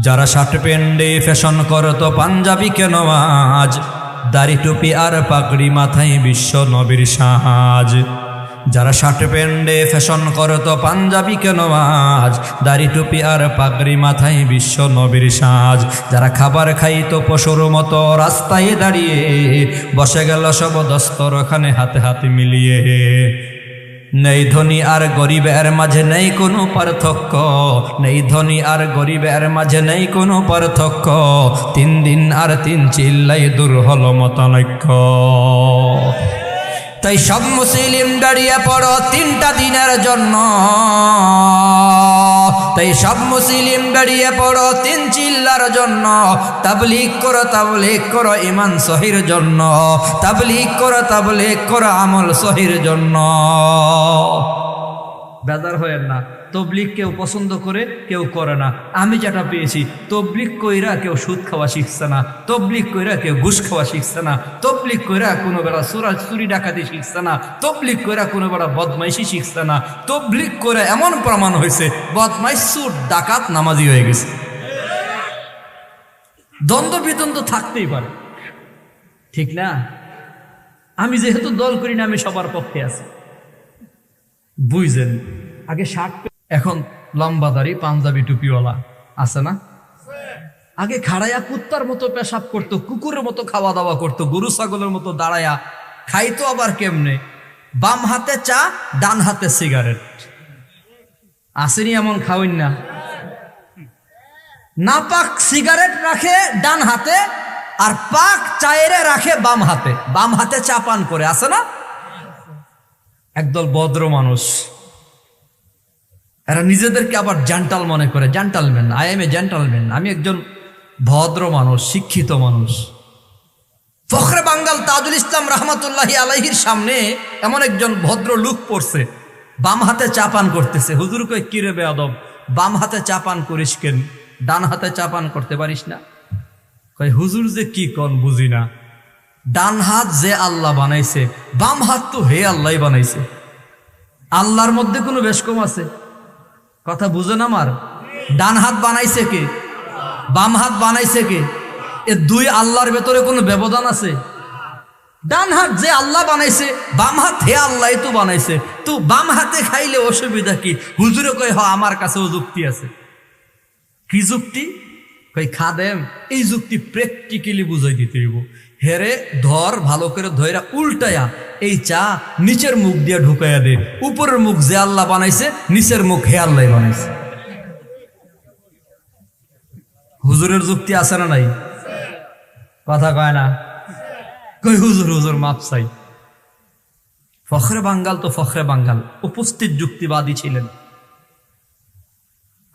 যারা শার্ট প্যান্টে ফ্যাশন করতো পাঞ্জাবি কেন আজ দাড়ি টুপি আর পাগড়ি মাথায় বিশ্ব নবীর সাজ। যারা শার্ট প্যান্টে ফ্যাশন করতো পাঞ্জাবি কেন আজ দাড়ি টুপি আর পাগড়ি মাথায় বিশ্ব নবীর সাজ। যারা খাবার খাইতো পশুর মতো রাস্তায় দাঁড়িয়ে বসে গেল সব দস্তরখানে হাতে হাতে মিলিয়ে। নেই ধনী আর গরিবের মাঝে নেই কোনো পার্থক্য, নেই ধনী আর গরিবের মাঝে নেই কোনো পার্থক্য। 3 দিন আর 3 চিল্লাই দূর হলো মতানৈক্য। তাই সব মুসলিম দাঁড়িয়ে পড়ো 3টা দিনের জন্য, তাই সব মুসলিম দাঁড়িয়ে পড়ো 3 চিল্লার জন্য। তাবলীগ করো ঈমান সহির জন্য, তাবলীগ করো আমল সহির জন্য। বেজার হয়েন না, তবলিগ কেউ পছন্দ করে কেউ করে না। আমি যেটা পেয়েছি, তবলিগ কইরা কেউ সুদ খাওয়া শিখছে না, তবলিগ কইরা কেউ ঘুষ খাওয়া শিখছে না, তবলিগ কইরা কোনো বেলা চুরি ডাকাতি শিখছে না, তবলিগ কইরা কোনো বেলা বদমাইশি শিখছে না। তবলিগ করে এমন প্রমাণ হয়েছে বদমাইশ চোর ডাকাত নামাজি হয়ে গেছে। দ্বন্দ্ব বিদ্বন্দ্ব থাকতেই পারে, ঠিক না? আমি যেহেতু দল করি না, আমি সবার পক্ষে আছি, বুঝছেন? আগে শার্ট, এখন লম্বা দাড়ি পাঞ্জাবি টুপিওয়ালা আছে না? আগে খাড়াইয়া কুত্তার মতো পেশাব করতো, কুকুরের মতো খাওয়া দাওয়া করতো, গরু ছাগলের মতো দাঁড়ায়া খাইতো। আবার কেমনে? বাম হাতে চা, ডান হাতে সিগারেট। আসেনি এমন? খাওয়েন না? না পাক সিগারেট রাখে ডান হাতে, আর পাক চায়েরে রাখে বাম হাতে, বাম হাতে চা পান করে, আছে না? একদল ভদ্র মানুষ, এরা নিজেদেরকে আবার জেন্টাল মনে করে। Gentleman, I M A gentleman, আমি একজন ভদ্র মানুষ, শিক্ষিত মানুষ। ফখরে বাঙ্গাল তাজুল ইসলাম রহমতুল্লাহি আলাইহির সামনে এমন একজন ভদ্র লোক পড়ছে, বাম হাতে চা পান করতেছে। হুজুর কই, কিরে বেয়াদব, বাম হাতে চা পান করিস কেন? ডান হাতে চা পান করতে পারিস না? কই, হুজুর যে কি কোন বুঝি না, ডান হাত যে আল্লাহ বানাইছে, বাম হাত তো হে আল্লাহ বানাইছে। আল্লাহর মধ্যে কোনো বেশ কম আছে? কথা বুঝেন আমার? ডান হাত বানাইছে কে? বাম হাত বানাইছে কে? এ দুই আল্লাহর ভেতরে কোনো ব্যবধান আছে? ডান হাত যে আল্লাহ বানাইছে, বাম হাত হে আল্লাহ তো বানাইছে। তো বাম হাতে খাইলে অসুবিধা কি? হুজুরে কই, আমার কাছেও যুক্তি আছে। কি যুক্তি? কই, খাদেম, এই যুক্তি প্র্যাকটিক্যালি বুঝাই দিতে হইব। হেরে ধর, ভালো করে ধইরা উল্টায়া এই চা নিচের মুখ দিয়ে ঢুকাইয়া দে। উপরের মুখ যে আল্লাহ বানাইছে, নিচের মুখ হে আল্লাহ বানাইছে। হুজুরের যুক্তি আছে না নাই? কথা কয় না? কই, হুজুর মাপ চাই। ফখরে বাঙ্গাল তো ফখরে বাঙ্গাল, উপস্থিত যুক্তিবাদী ছিলেন।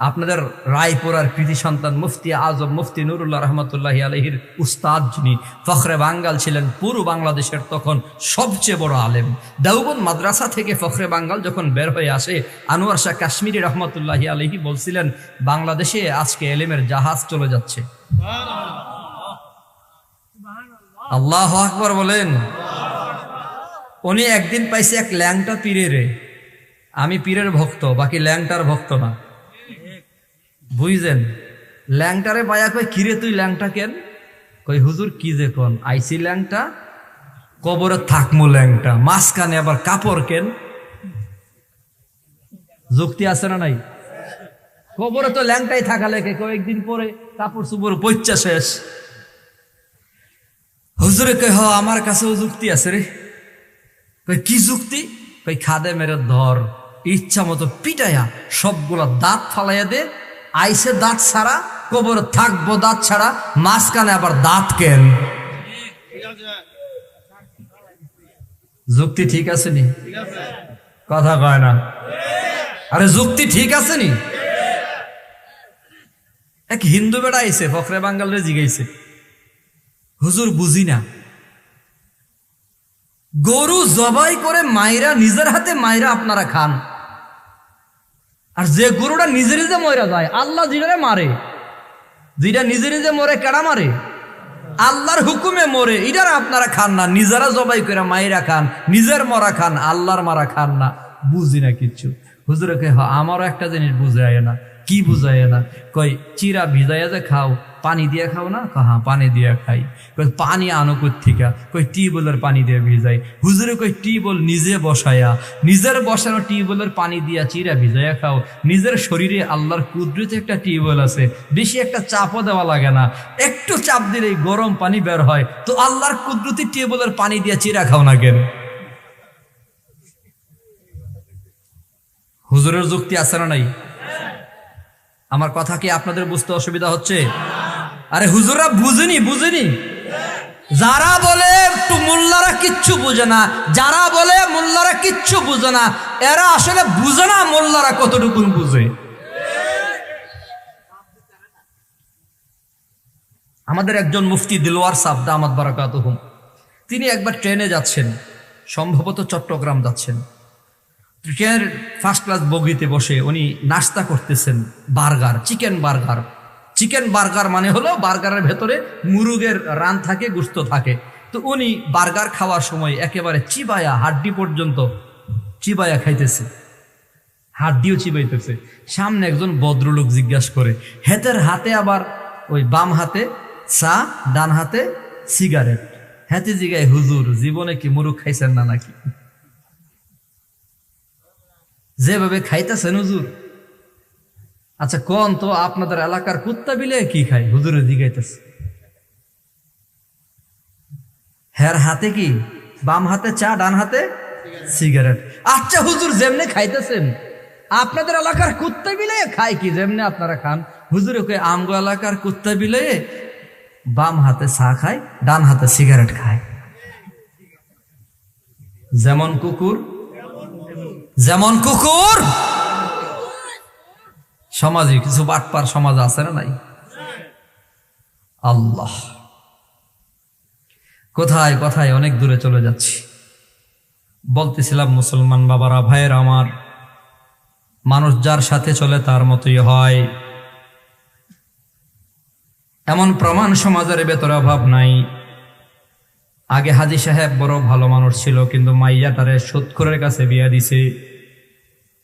আপনাদের রায়পুরার কৃতি সন্তান মুফতি আজম মুফতি নুরুল্লাহ রহমতুল্লাহি আলাইহির উস্তাদ, যিনি ফখরে বাঙ্গাল ছিলেন, পুরো বাংলাদেশের তখন সবচেয়ে বড় আলেম। দেওবন্দ মাদ্রাসা থেকে ফখরে বাঙ্গাল যখন বের হয়ে আসে, আনোয়ার শাহ কাশ্মীরি রহমতুল্লাহি আলাইহি বলছিলেন, বাংলাদেশে আজকে এলেমের জাহাজ চলে যাচ্ছে। আল্লাহু আকবার বলেন। উনি একদিন পাইছে এক ল্যাংটা পীরে রে। আমি পীরের ভক্ত, বাকি ল্যাংটার ভক্ত না, বুঝছেন? ল্যাংটারে বায়া কই, কিরে তুই ল্যাংটা কেন? কই, হুজুর কি যে কোন, আইসি ল্যাংটা, কবরে থাকমু ল্যাংটা, মাঝখানে আবার কাপড় কেন? যুক্তি আছে না নাই? কবরে তো ল্যাংটাই থাকা লেগে, কয়েকদিন পরে কাপড় চুপড় পইচ্চা শেষ। হুজুরে কই, আমার কাছেও যুক্তি আছে রে। কই, কি যুক্তি? কই, খাদে মেরে ধর, ইচ্ছা মতো পিটাইয়া সবগুলা দাঁত ফালাইয়া দে, আইসে দাঁত ছাড়া, কবর থাকবো দাঁত ছাড়া, মাঝখানে আবার দাঁত কেন? যুক্তি ঠিক আছে নি? কথা কয় না? আরে যুক্তি ঠিক আছে নি? এক হিন্দু বেড়া আইছে, ফখরে বাঙ্গালরে জিগাইছে, হুজুর বুঝি না, গরু জবাই করে মাইরা, নিজের হাতে মাইরা আপনারা খান, আর যে গরুটা নিজে নিজে মরে যায়, আল্লাহ যেটা মারে, যেটা নিজে নিজে মরে, কেডা মারে? আল্লাহর হুকুমে মরে, এটার আপনারা খান না, নিজেরা জবাই করে মাইরা খান, নিজের মরা খান, আল্লাহর মারা খান না। বুঝি না কিচ্ছু। হুজুরকে, আমারও একটা জিনিস বুঝে আয় না, কি বুঝায় না? কই চিরা ভিজাইয়া যে খাও, পানি দিয়ে খাও না? হ্যাঁ পানি দিয়ে খাই। কই পানি আনো কোত্থেকে? কই টিউবওয়েলের পানি দিয়ে ভিজাই। হুজুরে কই টিউবওয়েল নিজে বসায়া, নিজের বসানো টিউবওয়েলের পানি দিয়া চিরা ভিজাইয়া খাও? নিজের শরীরে আল্লাহর কুদরতে একটা টিউবওয়েল আছে, বেশি একটা চাপও দেওয়া লাগে না, একটু চাপ দিলেই গরম পানি বের হয়। তো আল্লাহর কুদরতি টিউবওয়েলের পানি দিয়া চিরা খাও না কেন? হুজুরের যুক্তি আছে না নাই? আমার কথা কি আপনাদের বুঝতে অসুবিধা হচ্ছে? আরে হুজুররা বুঝেনি। যারা বলে একটু মোল্লারা কিচ্ছু বুঝে না, যারা বলে মোল্লারা কিচ্ছু বুঝে না, এরা আসলে বুঝে না মোল্লারা কতটুকু বুঝে। আমাদের একজন মুফতি দিলওয়ার সাহেব দামাত বারাকাতুহুম, তিনি একবার ট্রেনে যাচ্ছেন, সম্ভবত চট্টগ্রাম যাচ্ছেন। ট্রেনের ফার্স্ট ক্লাস বগিতে বসে উনি নাস্তা করতেছেন বার্গার, চিকেন বার্গার মানে হলো বার্গারের ভেতরে মুরগের রান থাকে, গোশত থাকে। তো উনি বার্গার খাওয়ার সময় একেবারে চিবায়া, হাড্ডি পর্যন্ত চিবায়া খাইতেছে, হাড্ডিও চিবাইতেছে। সামনে একজন ভদ্রলোক জিজ্ঞাসা করে, হেতের হাতে আবার ওই বাম হাতে চা, ডান হাতে সিগারেট। হেতে জিগায়, হুজুর জীবনে কি মুরগ খাইছেন না নাকি? যেভাবে খাইতেছেন হুজুর, আচ্ছা কোন তো আপনাদের এলাকার কুত্তা বিলে কি খায়? হুজুরে জিগাইতেছে। হের হাতে কি? বাম হাতে চা, ডান হাতে সিগারেট। আচ্ছা হুজুর যেমনে খাইতেছেন, আপনাদের এলাকার কুত্তা বিলে খায় কি যেমনে আপনারা খান? হুজুরে কই আমগো এলাকার কুত্তা বিলে বাম হাতে চা খায়, ডান হাতে সিগারেট খায়। যেমন কুকুর সমাজে কিছু বাটপার সমাজ আছে না নাই? আল্লাহ, কোথায় অনেক দূরে চলে যাচ্ছি। বলতেছিলাম মুসলমান বাবারা, ভাইয়ের আমার, মানুষ যার সাথে চলে তার মতোই হয়, এমন প্রমাণ সমাজের ভেতরে অভাব নাই। আগে হাজী সাহেব বড় ভালো মানুষ ছিল, কিন্তু মাইয়াটারে সুদখোরের কাছে বিয়া দিছে,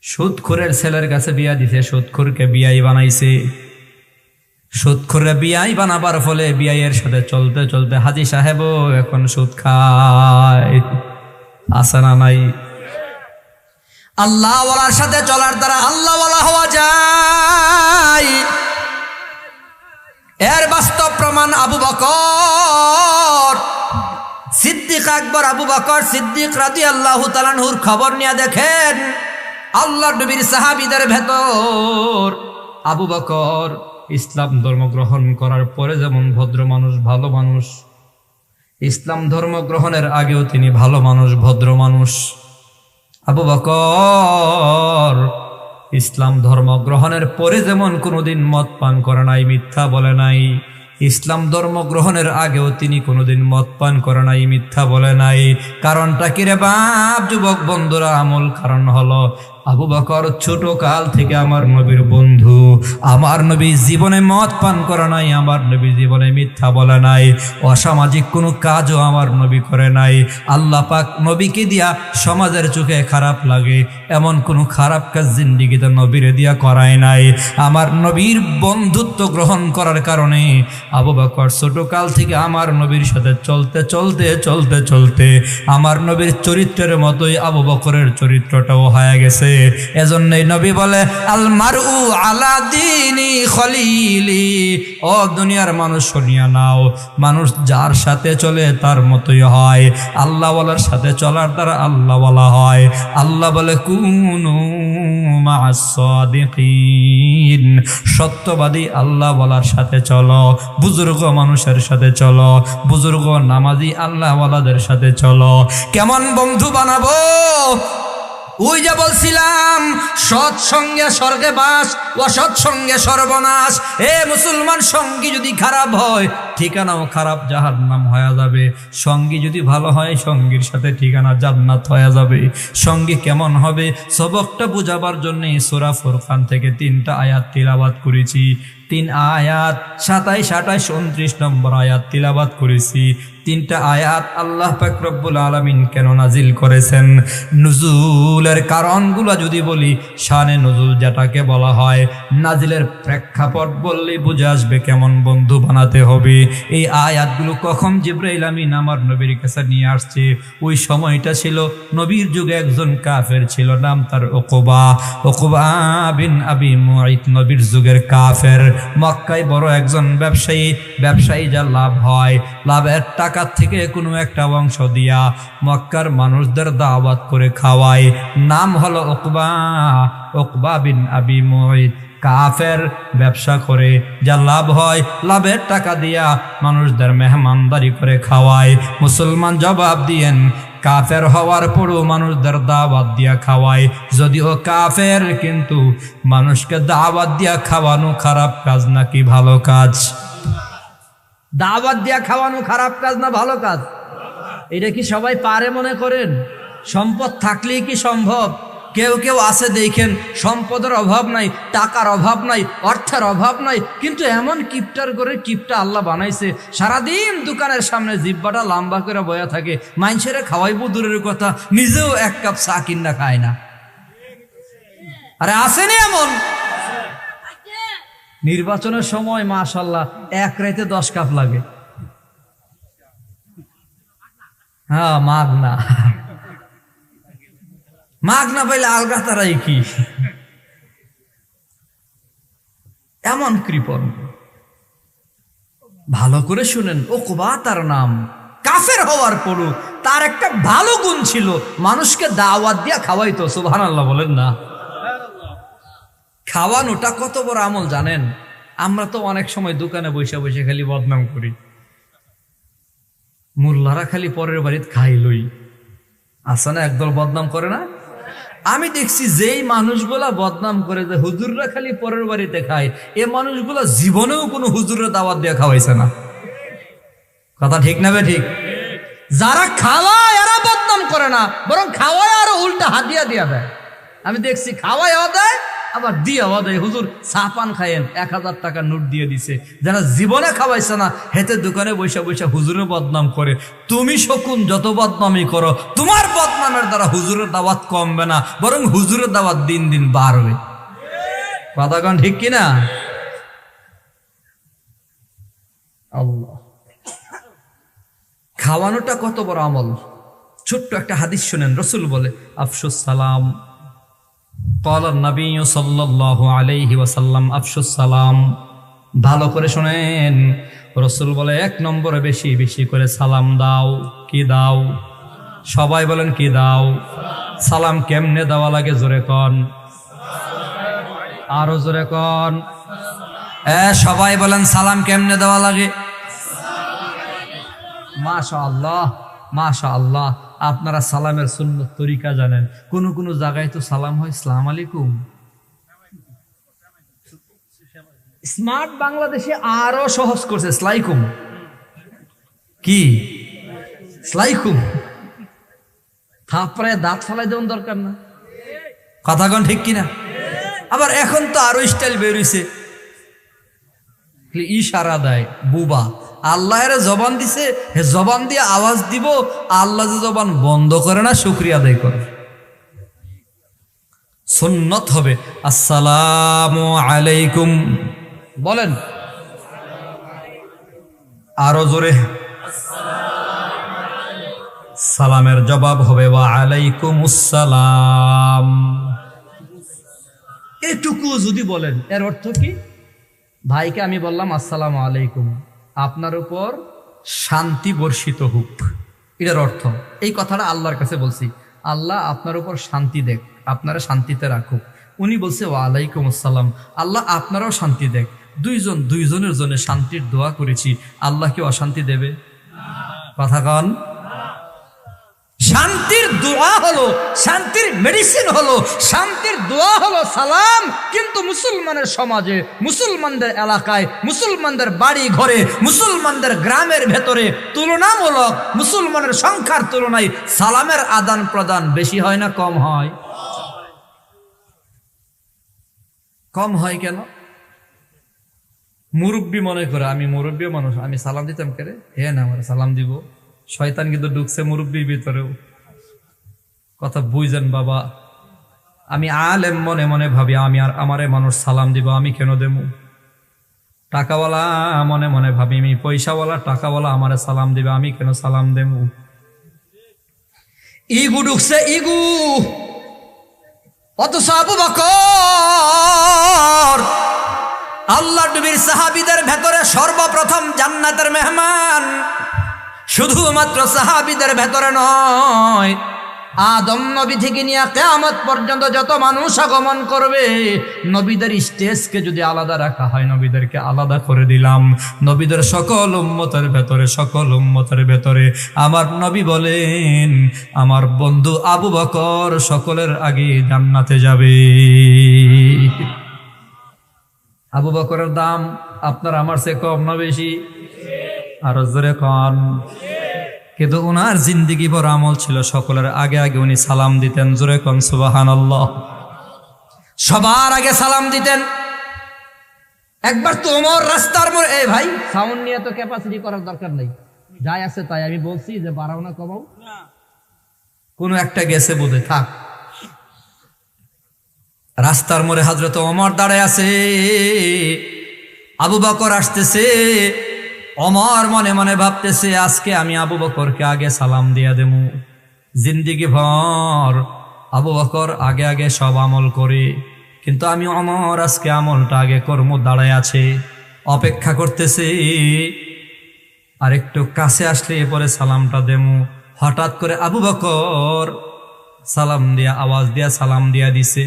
সুদখোরের ছেলের কাছে বিয়া দিছে, সুদখোরকে বিয়াই বানাইছে। সুদখোরে বিয়াই বানাবার ফলে বিয়াইয়ের সাথে চলতে চলতে হাজী সাহেবও এখন সুদ খায়। আছে না নাই? আল্লাহওয়ালার সাথে চলার দ্বারা আল্লাহওয়ালা হওয়া যায়, এর বাস্তব প্রমাণ আবু বকর সিদ্দিক আকবর, আবু বকর সিদ্দিক রাদিয়াল্লাহু তাআলা আনহুর খবর নিয়ে দেখেন আল্লাহর নবীর সাহাবীদের ভেতর আবু বকর ইসলাম ধর্ম গ্রহণ করার পরে যেমন ভদ্র মানুষ, ভালো মানুষ, ইসলাম ধর্ম গ্রহণের আগেও তিনি ভালো মানুষ, ভদ্র মানুষ। আবু বকর ইসলাম ধর্ম গ্রহণের পরে যেমন কোনোদিন মদ পান করে নাই, মিথ্যা বলে নাই, ইসলাম ধর্ম গ্রহণের আগেও তিনি কোনোদিন মদ পান করে নাই, মিথ্যা বলে নাই। কারণটা কি রে বাপ, যুবক বন্ধুরা? আমল কারণ হলো আবু বকর ছোট কাল থেকে আমার নবীর বন্ধু, আমার নবী জীবনে মদ পান করে নাই, আমার নবী জীবনে মিথ্যা বলে নাই, অসামাজিক কোনো কাজও আমার নবী করে নাই। আল্লাহ পাক নবীকে দিয়া সমাজের চোখে খারাপ লাগে এমন কোনো খারাপ কাজ জিন্দেগিতে নবীরে দিয়া করায় নাই। আমার নবীর বন্ধুত্ব গ্রহণ করার কারণে আবু বকর ছোট কাল থেকে আমার নবীর সাথে চলতে চলতে চলতে চলতে আমার নবীর চরিত্রের মতোই আবু বকরের চরিত্রটাও হয়ে গেছে। এজন্যই নবী বলে, আল মারউ আলা দীনি খলিলি। ও দুনিয়ার মানুষ শুনিয়া নাও, মানুষ যার সাথে চলে তার মতোই হয়। আল্লাহওয়ালার সাথে চলার দ্বারা আল্লাহওয়ালা হয়। আল্লাহ বলে, কুনু মা'আস সাদিকিন, সত্যবাদী আল্লাহওয়ালার সাথে চলো, বুজুর্গ মানুষের সাথে চলো, বুজুর্গ নামাজি আল্লাহওয়ালাদের সাথে চলো। কেমন বন্ধু বানাবো? ওই যে বলছিলাম, সৎসঙ্গে স্বর্গে বাস, অসৎসঙ্গে সর্বনাশ। এ মুসলমান, সঙ্গী যদি খারাপ হয় ঠিকানাও খারাপ, জাহান্নাম হয়ে যাবে। সঙ্গী যদি ভালো হয়, সঙ্গীর সাথে ঠিকানা জান্নাত হয়ে যাবে। সঙ্গী কেমন হবে সবকটা বোঝাবার জন্য সূরা ফুরকান থেকে 3টা আয়াত তিলাওয়াত করেছি। 3 আয়াত 27, 28, 29 নম্বর আয়াত তিলাওয়াত করেছি। 3টা আয়াত আল্লাহ পাক রব্বুল আলামিন কেন নাজিল করেছেন, নুজুলের কারণগুলো যদি বলি, শানে নুজুল যেটাকে বলা হয়, নাজিলের প্রেক্ষাপট বললেই বুঝে আসবে কেমন বন্ধু বানাতে হবে। এই আয়াতগুলো কখন জিবরাইল আমিন আমার নবীর কাছে নিয়ে আসছে, ওই সময়টা ছিল নবীর যুগে একজন কাফের ছিল, নাম তার উকবা বিন আবি মুআইত, নবীর যুগের কাফের। মক্কায় বড় একজন ব্যবসায়ী যা লাভ হয়, লাভের টাকা থেকে কোনো একটা অংশ দিয়া মক্কার মানুষদের দাওয়াত করে খাওয়ায়। নাম হলো উকবা বিন আবি মুআইত। কাফের ব্যবসা করে যা লাভ হয়, লাভের টাকা দিয়া মানুষদের মেহমানদারি করে খাওয়ায়। মুসলমান জবাব দিয়েন, কাফের হওয়ার পরও মানুষদের দাওয়াত দিয়া খাওয়ায়। যদিও কাফের, কিন্তু মানুষকে দাওয়াত দিয়া খাওয়ানো খারাপ কাজ নাকি ভালো কাজ? দাওয়াত দিয়া খাওয়ানো খারাপ কাজ না ভালো কাজ? এটা কি সবাই পারে মনে করেন? সম্পদ থাকলেই কি সম্ভব? কেউ আছে দেখেন, সম্পদের অভাব নাই, টাকার অভাব নাই, অর্থের অভাব নাই, কিন্তু এমন কিপটার করে কিপটা আল্লাহ বানাইছে, সারাদিন দোকানের সামনে জিব্বাটা লম্বা করে বয়া থাকে, মানুষের খাওয়াইবো দূরের কথা, নিজেও 1 কাপ চা কিনা খায় না। আরে আসেনি এমন? নির্বাচনের সময় মাশাআল্লাহ 1 রাতে 10 কাপ লাগে। হ্যাঁ, মাগ না পাইলে আলগা তারাই কি এমন কৃপণ। ভালো করে শুনেন, উকবা তার নাম। কাফের হওয়ার পরও তার একটা ভালো গুণ ছিল, মানুষকে দাওয়াত দিয়া খাওয়াইতো। সুবহানাল্লাহ বলেন না? খাওয়ানোটা কত বড় আমল জানেন? আমরা তো অনেক সময় দোকানে বসে বসে খালি বদনাম করি, মোল্লারা খালি পরের বাড়িতে খাইলই, আসে না একদল বদনাম করে না? আমি দেখছি যেই মানুষগুলা বদনাম করে যে হুজুররা খালি পরের বাড়িতে খায়, এ মানুষগুলা জীবনেও কোনো হুজুরের দাওয়াত দিয়ে খাওয়াইছে না। কথা ঠিক না বে ঠিক? যারা খাওয়ায় এরা বদনাম করে না, বরং খাওয়ায় আরো উল্টা হাদিয়া দিয়া দেয়। আমি দেখছি খাওয়ায় দেয়, আবার দিয়ে দেয়, হুজুর চা পান খায়েন, 1000 টাকা নোট দিয়ে দিছে। যারা জীবনে খাওয়াইছে না, হেতে দোকানে বৈশা বৈশা হুজুরের বদনাম করে। তুমি শকুন যত বদনামি করো, তোমার বদনামের দ্বারা হুজুরের দাওয়াত কমবে না, বরং হুজুরের দাওয়াত দিন দিন বাড়বে। কথাগণ ঠিক কিনা? আল্লাহ, খাওয়ানোটা কত বড় আমল। ছোট্ট একটা হাদিস শুনেন, রসুল বলে, আফসুস সালাম। قال النبي صلى الله عليه وسلم আফসুস সালাম। ভালো করে শুনেন, রসুল বলে 1 নম্বরে বেশি বেশি করে সালাম দাও। কি দাও? সবাই বলেন কি দাও? সালাম কেমনে দেওয়া লাগে জোরে কন, আরো জোরে কন। সবাই বলেন সালাম কেমনে দেওয়া লাগে? মাশাআল্লাহ, মাশাআল্লাহ। আপনারা সালামের সুন্নত তরিকা জানেন। কোন কোন জায়গায় তো সালাম হয় আসসালামু আলাইকুম। স্মার্ট বাংলাদেশে আরো সহজ করছে, সালাইকুম। কি সালাইকুম? থাপড়ায় দাঁত ফালাই দেওয়ার দরকার না। কথাগণ ঠিক কিনা? আবার এখন তো আরো স্টাইল বেরিয়েছে, ইশারা দেয় বুবা। আল্লাহ এর জবান দিছে, হে জবান দিয়ে আওয়াজ দিব। আল্লাহ যে জবান বন্ধ করে না, শুকরিয়া আদায় করে। সুন্নত হবে আসসালামু আলাইকুম বলেন, আরো জোরে। সালামের জবাব হবে ওয়া আলাইকুমুস সালাম। এটুকু যদি বলেন, এর অর্থ কি? ভাইকে আমি বললাম আসসালামু আলাইকুম, আপনার উপর শান্তি বর্ষিত হোক, এটার অর্থ। এই কথাটা আল্লাহর কাছে বলছি, আল্লাহ আপনার উপর শান্তি দেখ, আপনারা শান্তিতে রাখুক। উনি বলছে ওয়া আলাইকুম আসসালাম, আল্লাহ আপনারাও শান্তি দেখ। দুইজনের জন্য শান্তির দোয়া করেছি, আল্লাহ কি অশান্তি দেবে? কথা কন। শান্তির দোয়া হলো, শান্তির মেডিসিন হলো, শান্তির দোয়া হলো সালাম। কিন্তু মুসলমানের সমাজে, মুসলমানদের এলাকায়, মুসলমানদের বাড়ি ঘরে, মুসলমানদের গ্রামের ভেতরে তুলনামূলক মুসলমানের সংখ্যার তুলনায় সালামের আদান প্রদান বেশি হয় না কম হয়? কম হয় কেন? মুরব্বী মনে করে, আমি মুরব্বী মানুষ, আমি সালাম দিতাম কেরে, হে না আমার সালাম দিব। শয়তান কিন্তু ঢুকছে মুরব্বীর ভিতরেও। কথা বুঝছেন বাবা? আমি আলেম মনে মনে ভাবি আমি আর আমারে মানুষ সালাম দিব, আমি কেন দেবো? টাকাওয়ালা মনে মনে ভাবি আমি পয়সাওয়ালা, টাকাওয়ালা আমারে সালাম দিবে, আমি কেন সালাম দেবো? ইগু ঢুকছে, ইগু। অথচ আবু বকর আল্লাহ নবীর সাহাবীদের ভেতরে সর্বপ্রথম জান্নাতের মেহমান। শুধুমাত্র সাহাবীদের ভেতরে নয়, আদম নবী থেকে নিয়ে কিয়ামত পর্যন্ত যত মানুষ আগমন করবে, নবীদের স্টেজকে যদি আলাদা রাখা হয়, নবীদেরকে আলাদা করে দিলাম। নবীদের সকল উম্মতের ভেতরে আমার নবী বলেন, আমার বন্ধু আবু বকর সকলের আগে জান্নাতে যাবে। আবু বকরের দাম আপনার আমার চেয়ে কম না বেশি? আরো জোরে কন। কিন্তু ওনার জিন্দিগি ভর আমল ছিল, সকলের আগে আগে উনি সালাম দিতেন। জোরে কন সুবহানাল্লাহ। সবার আগে সালাম দিতেন। একবার তো ওমর রাস্তার মোড়ে, এই ভাই সাউন্ড নিয়ে তো ক্যাপাসিটি করার দরকার নেই, যাই আছে তাই। আমি বলছি যে বাড়াও না কমাও, কোনো একটা গেছে বোধে, থাক। রাস্তার মোড়ে হযরত ওমর দাঁড়ায় আছে, আবু বকর আসতেছে। ওমর মনে মনে ভাবতেছে, আজকে আমি আবু বকরকে আগে সালাম দিয়া দেবো। জিন্দিগি ভর আবু বকর আগে আগে সব আমল করে, কিন্তু আমি ওমর আজকে আমলটা আগে কর্ম দাঁড়ায় আছে, অপেক্ষা করতেছে আর একটু কাছে আসলে এরপরে সালামটা দেবো। হঠাৎ করে আবু বকর সালাম দিয়া, আওয়াজ দিয়া সালাম দিয়া দিছে,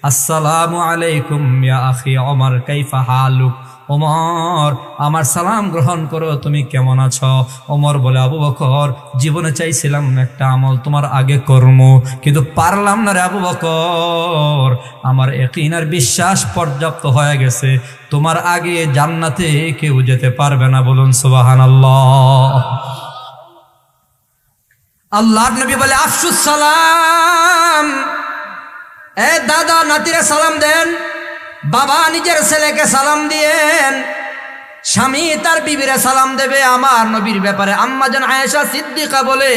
আসসালামু আলাইকুম ইয়া আখি ওমর, কাইফা হালুক? ওমর আমার সালাম গ্রহণ করো, তুমি কেমন আছো? ওমর বলে, আবু বকর জীবনে চাইছিলাম একটা আমল তোমার আগে কর্ম, কিন্তু পারলাম না রে আবু বকর। আমার ইয়াকিন আর বিশ্বাস পর্যাপ্ত হয়ে গেছে, তোমার আগে জান্নাতে কেউ যেতে পারবে না। বলুন সুবহানাল্লাহ। আল্লাহর নবী বলে, আফসুস সালাম। এ দাদা নাতিরে সালাম দেন, বাবা নিজের ছেলেকে সালাম দিয়েন, স্বামী তার বিবিরে সালাম দেবে। আমার নবীর ব্যাপারে আম্মা জান আয়েশা সিদ্দিকা বলে,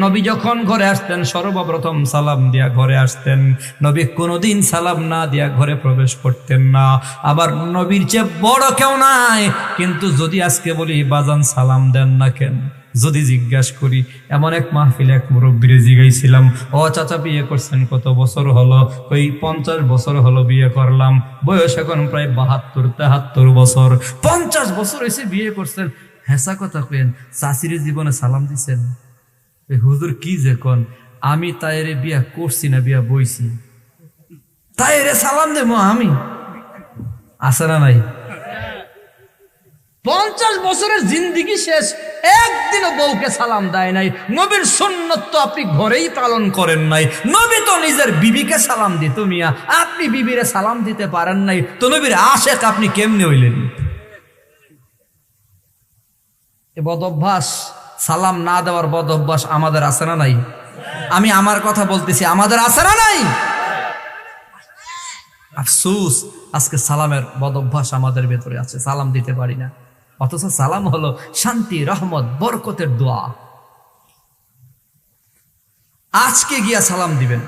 নবী যখন ঘরে আসতেন সর্বপ্রথম সালাম দিয়া ঘরে আসতেন। নবী কোনোদিন সালাম না দিয়া ঘরে প্রবেশ করতেন না। আবার নবীর চেয়ে বড় কেউ নাই, কিন্তু যদি আজকে বলি বাজান সালাম দেন না কেন, যদি জিজ্ঞাসা করি, এমন এক মাহফিলে এক মুরব্বীরে জিজ্ঞাসিলাম, ও চাচা বিয়ে করছেন কত বছর হলো? ওই 50 বছর হলো বিয়ে করলাম, বয়স এখন প্রায় 72-73 বছর। 50 বছর এসে বিয়ে করছেন, হেসা কথা কেন? চাষির জীবনে সালাম দিছেন? হুজুর কি যে কোন, আমি তাইরে বিয়া করছি না বিয়া বইছি, তাইরে সালাম দেবো আমি? আছে না নাই? 50 বছরের জিন্দিগি শেষ, একদিনও বউকে সালাম দেয় নাই। নবীর সুন্নত তো আপনি ঘরেই পালন করেন নাই। নবী তো নিজের বিবিকে সালাম দিত মিয়া, আপনি বিবিরে সালাম দিতে পারেন নাই, তো নবীর আশেক আপনি কেমনে হইলেন? এ বদ অভ্যাস, সালাম না দেওয়ার বদ অভ্যাস আমাদের আছে না নাই? আমি আমার কথা বলতেছি, আমাদের আছে না নাই? আফসোস, আজকে সালামের বদ অভ্যাস আমাদের ভেতরে আছে, সালাম দিতে পারি না। অথচ সালাম হলো শান্তি, রহমত, বরকতের দোয়া। আজকে গিয়া সালাম দিবেন,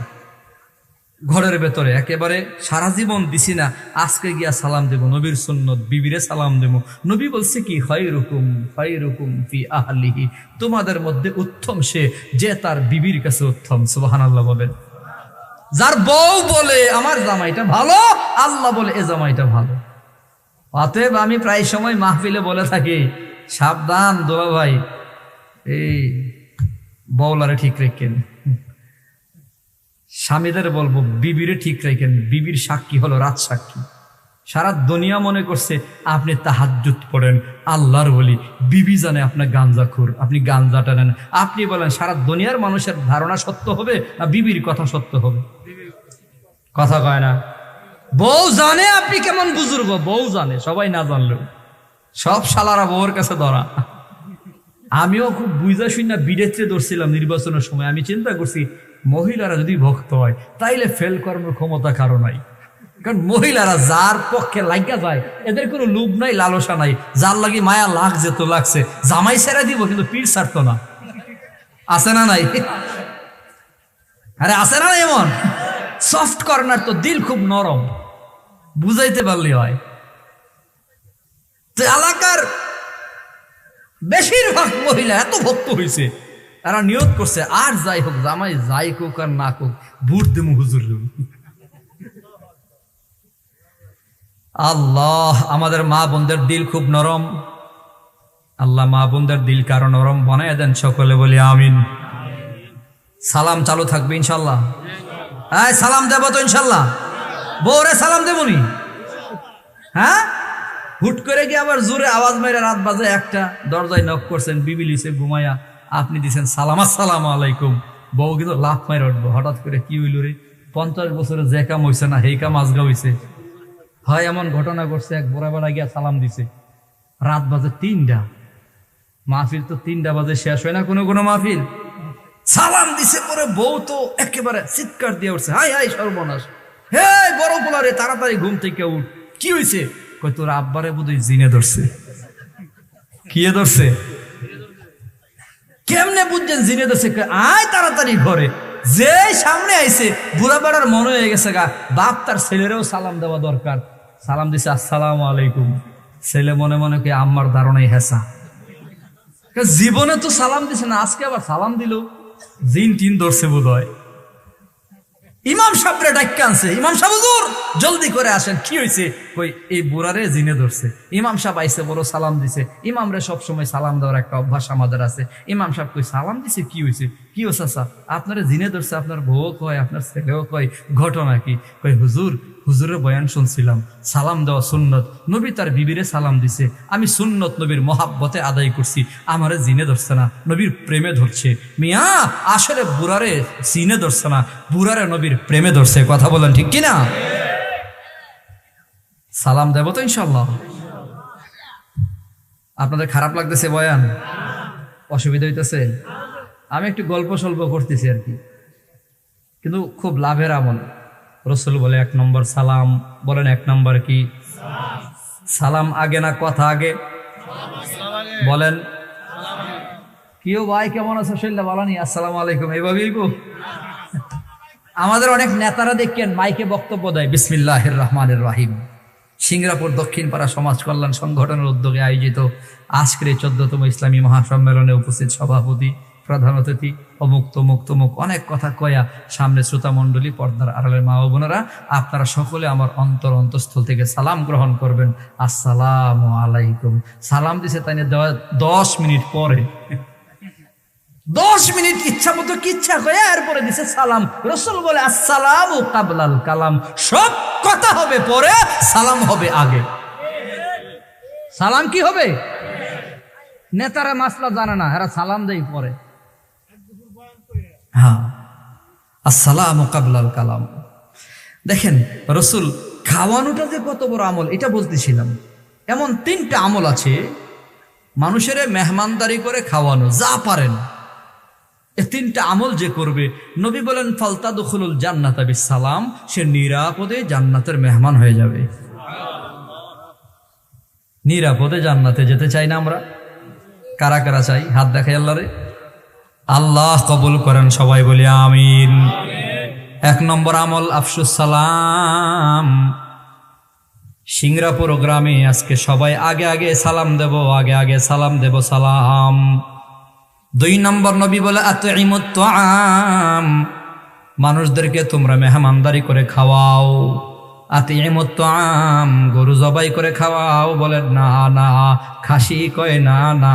ঘরের ভেতরে একেবারে সারা জীবন দিছি না, আজকে গিয়া সালাম দেব। নবীর সুন্নত, বিবিরে সালাম দেব। নবী বলছে কি, খায়রুকুম ফি আহলিহি, তোমাদের মধ্যে উত্তম সে যে তার বিবির কাছে উত্তম। সুবহানাল্লাহ বলেন। যার বউ বলে আমার জামাইটা ভালো, আল্লাহ বলে এ জামাইটা ভালো। অতএব আমি প্রায় সময় মাহফিলে বলে থাকি, সাবধান দোলা ভাই, এই বউলারে ঠিক রেখেন। স্বামীদের বলবো বিবিরে ঠিক রেখেন, বিবির সাক্ষী হলো রাত সাক্ষী। সারা দুনিয়া মনে করছে আপনি তাহাজ্জুদ পড়েন, আল্লাহর বলি, বিবি জানে আপনার গাঞ্জাখোর, আপনি গাঞ্জা টানেন। আপনি বলেন সারা দুনিয়ার মানুষের ধারণা সত্য হবে না বিবির কথা সত্য হবে? কথা কয় না? বউ জানে আপনি কেমন বুজুর্গ, বউ জানে, সবাই না জানলেও সব শালারা বউর কাছে ধরা। আমিও খুব বুঝা শুনে বিড়েত্রে ধরছিলাম নির্বাচনের সময়। আমি চিন্তা করছি, মহিলারা যদি ভক্ত হয় তাইলে ফেল করার ক্ষমতা কারো নাই। কারণ মহিলারা যার পক্ষে লাগিয়া যায় এদের কোনো লোভ নাই, লালসা নাই। যার লাগি মায়া লাগছে তো লাগছে, জামাই ছেড়ে দিব কিন্তু পীর ছাড়তো না। আছে না নাই? আরে আছে না নাই? এমন সফট কর্নার তো, দিল খুব নরম, বুঝাইতে পারলে হয়। তো এলাকার বেশিরভাগ মহিলা এত ভক্ত হয়েছে, তারা নিয়ত করছে আর যাই হোক, জামাই যাই হোক আর না হোক, ভোট দেবো হুজুর। আল্লাহ, আমাদের মা বোনদের দিল খুব নরম। আল্লাহ মা বোনদের দিল কারো নরম বানায় দেন, সকলে বলি আমিন। সালাম চালু থাকবে ইনশাল্লাহ। সালাম দেবো তো ইনশাল্লাহ? বউরে সালাম দেবনি? হ্যাঁ, হুট করে গিয়ে আবার জোরে আওয়াজ মেরে রাত বাজে একটা, দরজায় নক করছেন, বিবি লিছে ঘুমাইয়া, আপনি দিচ্ছেন সালাম আসসালামু আলাইকুম। বউ কিন্তু লাফ মাইরে উঠবো, হঠাৎ করে কি হইল রে, 50 বছরে যে কাম হয়েছে না সেই কাম আজগা হয়েছে। হয় এমন ঘটনা ঘটছে, এক বুড়া বেড়া গিয়া সালাম দিছে, রাত বাজে 3টা, মাহফিল তো 3টা বাজে শেষ হয় না কোনো কোনো মাহফিল। সালাম দিছে পরে বউ তো একেবারে চিৎকার দিয়ে উঠছে, হাই হাই সর্বনাশ, হে বড় পোলারে তাড়াতাড়ি ঘুম থেকে উঠ, কি হয়েছে? কই তোর আব্বারে বোধহয় জিনে ধরছে। কি ধরছে? কেমনে বুঝছেন জিনে ধরছে? আয় তাড়াতাড়ি ঘরে। যে সামনে আইছে বুড়া বেড়ার মনে হয়ে গেছে গা, বাপ তার ছেলেরেও সালাম দেওয়া দরকার। সালাম দিছে আসসালামু আলাইকুম। ছেলে মনে মনে কি আম্মার ধারণাই হেসা, জীবনে তো সালাম দিছে না, আজকে আবার সালাম দিল, জিন টিন ধরছে বোধ হয়। ইমাম সাহেবরে ডাক্কে আনছে, ইমাম সাহেব হুজুর জলদি করে আসেন, কি হয়েছে? কই এই বুড়ারে জিনে ধরছে। ইমাম সাহেব আইসে বড় সালাম দিছে। ইমামরে সবসময় সালাম দেওয়ার একটা অভ্যাস আমাদের আছে। ইমাম সাহেব কই সালাম দিছে, কি হয়েছে? কি ও চাচা, আপনারে জিনে ধরছে, আপনার বউও কয়, আপনার ছেলেও কয়, ঘটনা কি? কই হুজুর, হুজুরের বয়ান শুনছিলাম, সালাম দেওয়া সুন্নত, নবী তার বিবিরে সালাম দিছে, আমি সুন্নত নবীর মহাব্বতে আদায় করছি, আমারে জিনে ধরছে না, নবীর প্রেমে ধরছে। মিয়া আসলে বুড়ারে জিনে ধরছে না, বুড়ারে নবীর প্রেমে ধরছে। কথা বলেন ঠিক কিনা? সালাম দেব তো ইনশাল্লাহ। আপনাদের খারাপ লাগতেছে বয়ান? অসুবিধা হইতেছে? আমি একটু গল্প সল্প করতেছি আর কি, কিন্তু খুব লাভের আমল। রসুল বলে 1 নম্বর সালাম। বলেন 1 নম্বর কি? সালাম আগে না কথা আগে? বলেন। কেউ ভাই কেমন আছো শৈল্লা বলানি আসসালামু আলাইকুম এইভাবেই গো। আমাদের অনেক নেতারা দেখেন মাইকে বক্তব্য দেয় বিসমিল্লাহির রহমানির রহিম। সিংরাপুর দক্ষিণপাড়া সমাজ কল্যাণ সংগঠনের উদ্যোগে আয়োজিত আজকের 14তম ইসলামী মহাসম্মেলনে উপস্থিত সভাপতি, প্রধান অতিথি, অমুক তমুক তমুক অনেক কথা কয়া সামনে শ্রোতা মণ্ডলী, পর্দার আড়ালের মা ও বোনেরা, আপনারা সকলে আমার অন্তঃস্থল থেকে সালাম গ্রহণ করবেন। আসসালামু আলাইকুম। সালাম দিছে তাই না 10 মিনিট পরে, 10 মিনিট ইচ্ছা মতো কিচ্ছা কয়ে এরপরে দিছে সালাম। রসুল বলে আসসালামু কাবলাল কালাম, সব কথা হবে পরে, সালাম হবে আগে। সালাম কি হবে? নেতারা মাসলা জানে না, এরা সালাম দেই পরে। হ্যাঁ, আসসালামু কাবলাল কালাম। দেখেন রসুল খাওয়ানোটা যে কত বড় আমল এটা বলতেছিলাম। এমন 3টা আমল আছে মানুষের মেহমানদারি করে খাওয়ানো, যা পারেন এই 3টা আমল যে করবে, নবী বলেন ফালতাদখুলুল জান্নাতা বিসসালাম, সে নিরাপদে জান্নাতের মেহমান হয়ে যাবে। নিরাপদে জান্নাতে যেতে চাই না আমরা? কারা কারা চাই? হাত দেখাই আল্লাহরে। আল্লাহ কবুল করেন, সবাই বলি আমিন। 1 নম্বর আমল আফসুস সালাম। সিংরাপুর গ্রামে আজকে সবাই আগে আগে সালাম দেব, আগে আগে সালাম দেব, সালাম। 2 নম্বর নবী বলে আতঈমুত তাআম, মানুষদেরকে তোমরা মেহমানদারি করে খাওয়াও। আতঈমুত তাআম, গরু জবাই করে খাওয়াও। বলে না না, খাসি কয় না না,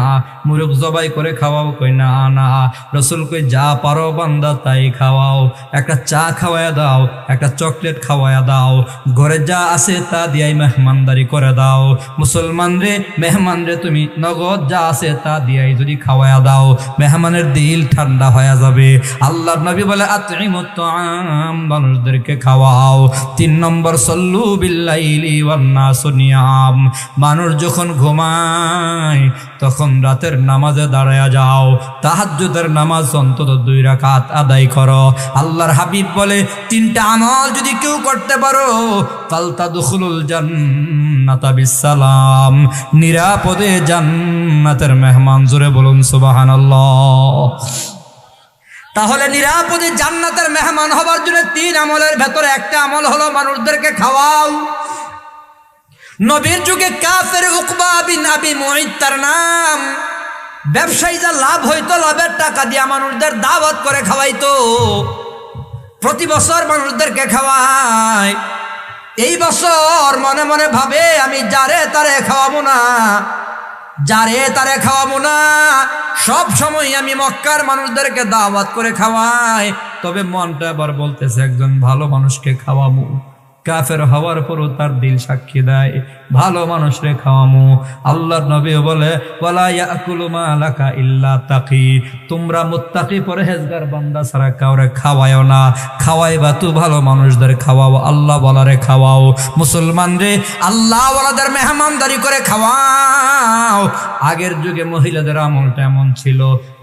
মুরগ জবাই করে খাওয়াও, কই না না। রসুল কই যা পারো বান্দা তাই খাওয়াও। একটা চা খাওয়ায়া দাও, একটা চকলেট খাওয়ায়া দাও, ঘরে যা আছে তা দিয়াই মেহমানদারি করে দাও। মুসলমান রে, মেহমান রে, তুমি নগদ যা আছে তা দিয়াই যদি খাওয়ায়া দাও, মেহমানের দিল ঠান্ডা হয়ে যাবে। আল্লাহর নবী বলে আতঈমুত তাআম, মানুষদেরকে খাওয়াও। 3 নম্বর সল্লু বিল্লাইলি ওয়ান নাসু নিয়াম, মানুষ যখন ঘুমায় তখন রাতের নামাজে দাঁড়ায়া যাও, তাহাজ্জুদের নামাজ অন্তত 2 রাকাত আদায় করো। আল্লাহর হাবিব বলে 3টা আমল যদি কেউ করতে পারো ফালতাদখুলুল জান্নাতা বিসসালাম, নিরাপদে জান্নাতের মেহমান। জোরে বলুন সুবহানাল্লাহ। তাহলে নিরাপদে জান্নাতের মেহমান হবার জন্য 3 আমলের ভেতরে একটা আমল হলো মানুষদেরকে খাওয়াও। নবীর যুগে কাফের উকবা বিন আবি মুঈত তার নাম, ব্যবসায়ী যা লাভ হইতো লাভের টাকা দিয়া মানুষদের দাওয়াত করে খাওয়াইতো। প্রতি বছর মানুষদেরকে খাওয়ায়। এই বছর মনে মনে ভাবে আমি যারে তারে খাওয়াবো না, যারে তারে খাওয়াবো না, সব সময় আমি মক্কার মানুষদেরকে দাওয়াত করে খাওয়াই। তবে মনটা আবার বলতেছে একজন ভালো মানুষকে খাওয়াবো। কাফের হওয়ার পরও তার দিল সাক্ষী দেয় ভালো মানুষরে খাওয়ামু। আল্লাহর নবী বলে ওয়ালা ইয়াকুলু মালাকা ইল্লা তাকি, তোমরা মুত্তাকি পরহেজগার বান্দা ছাড়া কাউরে খাওয়ায়ও না, খাওয়াইবা তো ভালো মানুষদের খাওয়াও, আল্লাহ ওয়ালারে খাওয়াও। মুসলমান রে আল্লাহ ওয়ালাদের মেহমানদারি করে খাওয়াও। আগের যুগে মহিলাদের আমলটা এমন ছিল,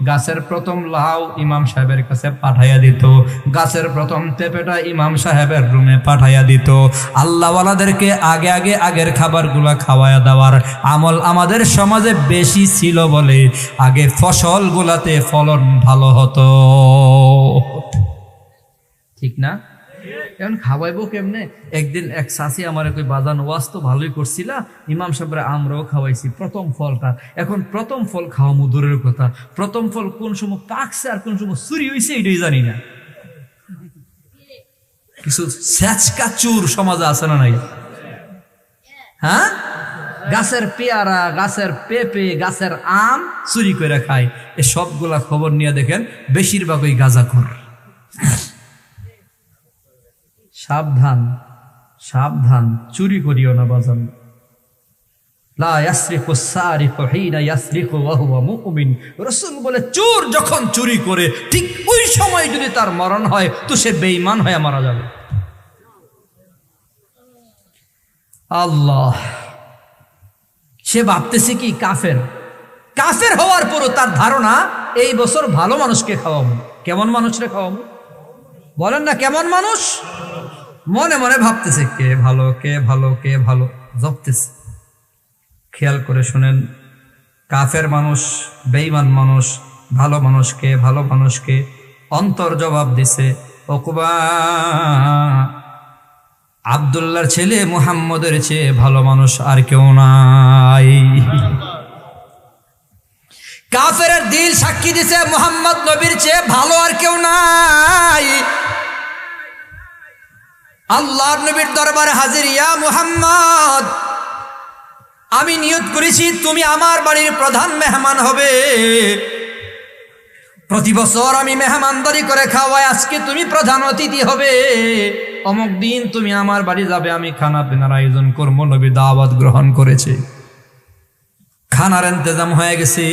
গাছের প্রথম লাউ ইমাম সাহেবের কাছে পাঠাইয়া দিত, গাছের প্রথম তেপেটা ইমাম সাহেবের রুমে পাঠাইয়া দিত। আল্লাহ ওয়ালাদেরকে আগে আগে আগের খাবারগুলা খাওয়ায়া দেওয়ার আমল আমাদের সমাজে বেশি ছিল বলে আগে ফসলগুলাতে ফলন ভালো হতো, ঠিক না? এখন খাওয়াইবো কেমনে? একদিন এক চাচি আমার কই বাজান ওয়াজ তো ভালোই করছিলা, ইমাম সাহেবরা আমরাও খাওয়াইছি প্রথম ফলটা, এখন প্রথম ফল খাওয়া দূরের কথা, প্রথম ফল কোন সময় পাকছে আর কোন সময় চুরি হয়েছে এটাই জানি না। কিছু স্যাচকা চুর সমাজে আছে না নাই? হ্যাঁ, গাছের পেয়ারা, গাছের পেঁপে, গাছের আম চুরি করে খায়। এ সবগুলা খবর নিয়ে দেখেন বেশিরভাগই গাঁজাখোর। সাবধান, সাবধান, চুরি করিও না বাজান। লা ইয়াসরিকু সারিকু হিনা ইয়াসরিকু ওয়া হুয়া মুমিন। রাসূল বলে চোর যখন চুরি করে ঠিক ওই সময় যদি তার মরণ হয় তো সে বেঈমান হয়ে মারা যাবে। আল্লাহ, সে ভাবতেছে কি কাফের, কাফের হওয়ার পরও তার ধারণা এই বছর ভালো মানুষকে খাওয়াবো। কেমন মানুষরে খাওয়াবো বলেন না? কেমন মানুষ? মনে মনে ভাবতেছে কে ভালো, কে ভালো, কে ভালো জপতেছে। খেয়াল করে শুনেন, কাফের মানুষ, বেঈমান মানুষ, ভালো মানুষকে, ভালো মানুষকে অন্তর জবাব দিছে ওকুবা আব্দুল্লাহর ছেলে মুহাম্মদের চেয়ে ভালো মানুষ আর কেউ নাই। কাফের দিল সাক্ষী দিছে মুহাম্মদ নবীর চেয়ে ভালো আর কেউ নাই। আল্লাহর নবীর দরবারে হাজির, ইয়া মুহাম্মদ, আমি নিয়ত করেছি তুমি আমার বাড়ির প্রধান মেহমান হবে। প্রতি বছর আমি মেহমানদারি করে খাওয়াই, আজকে তুমি প্রধান অতিথি হবে। অমুক দিন তুমি আমার বাড়ি যাবে, আমি খানা পিনার আয়োজন করবো। নবী দাওয়াত গ্রহণ করেছে, খানার ইন্তজাম হয়ে গেছে,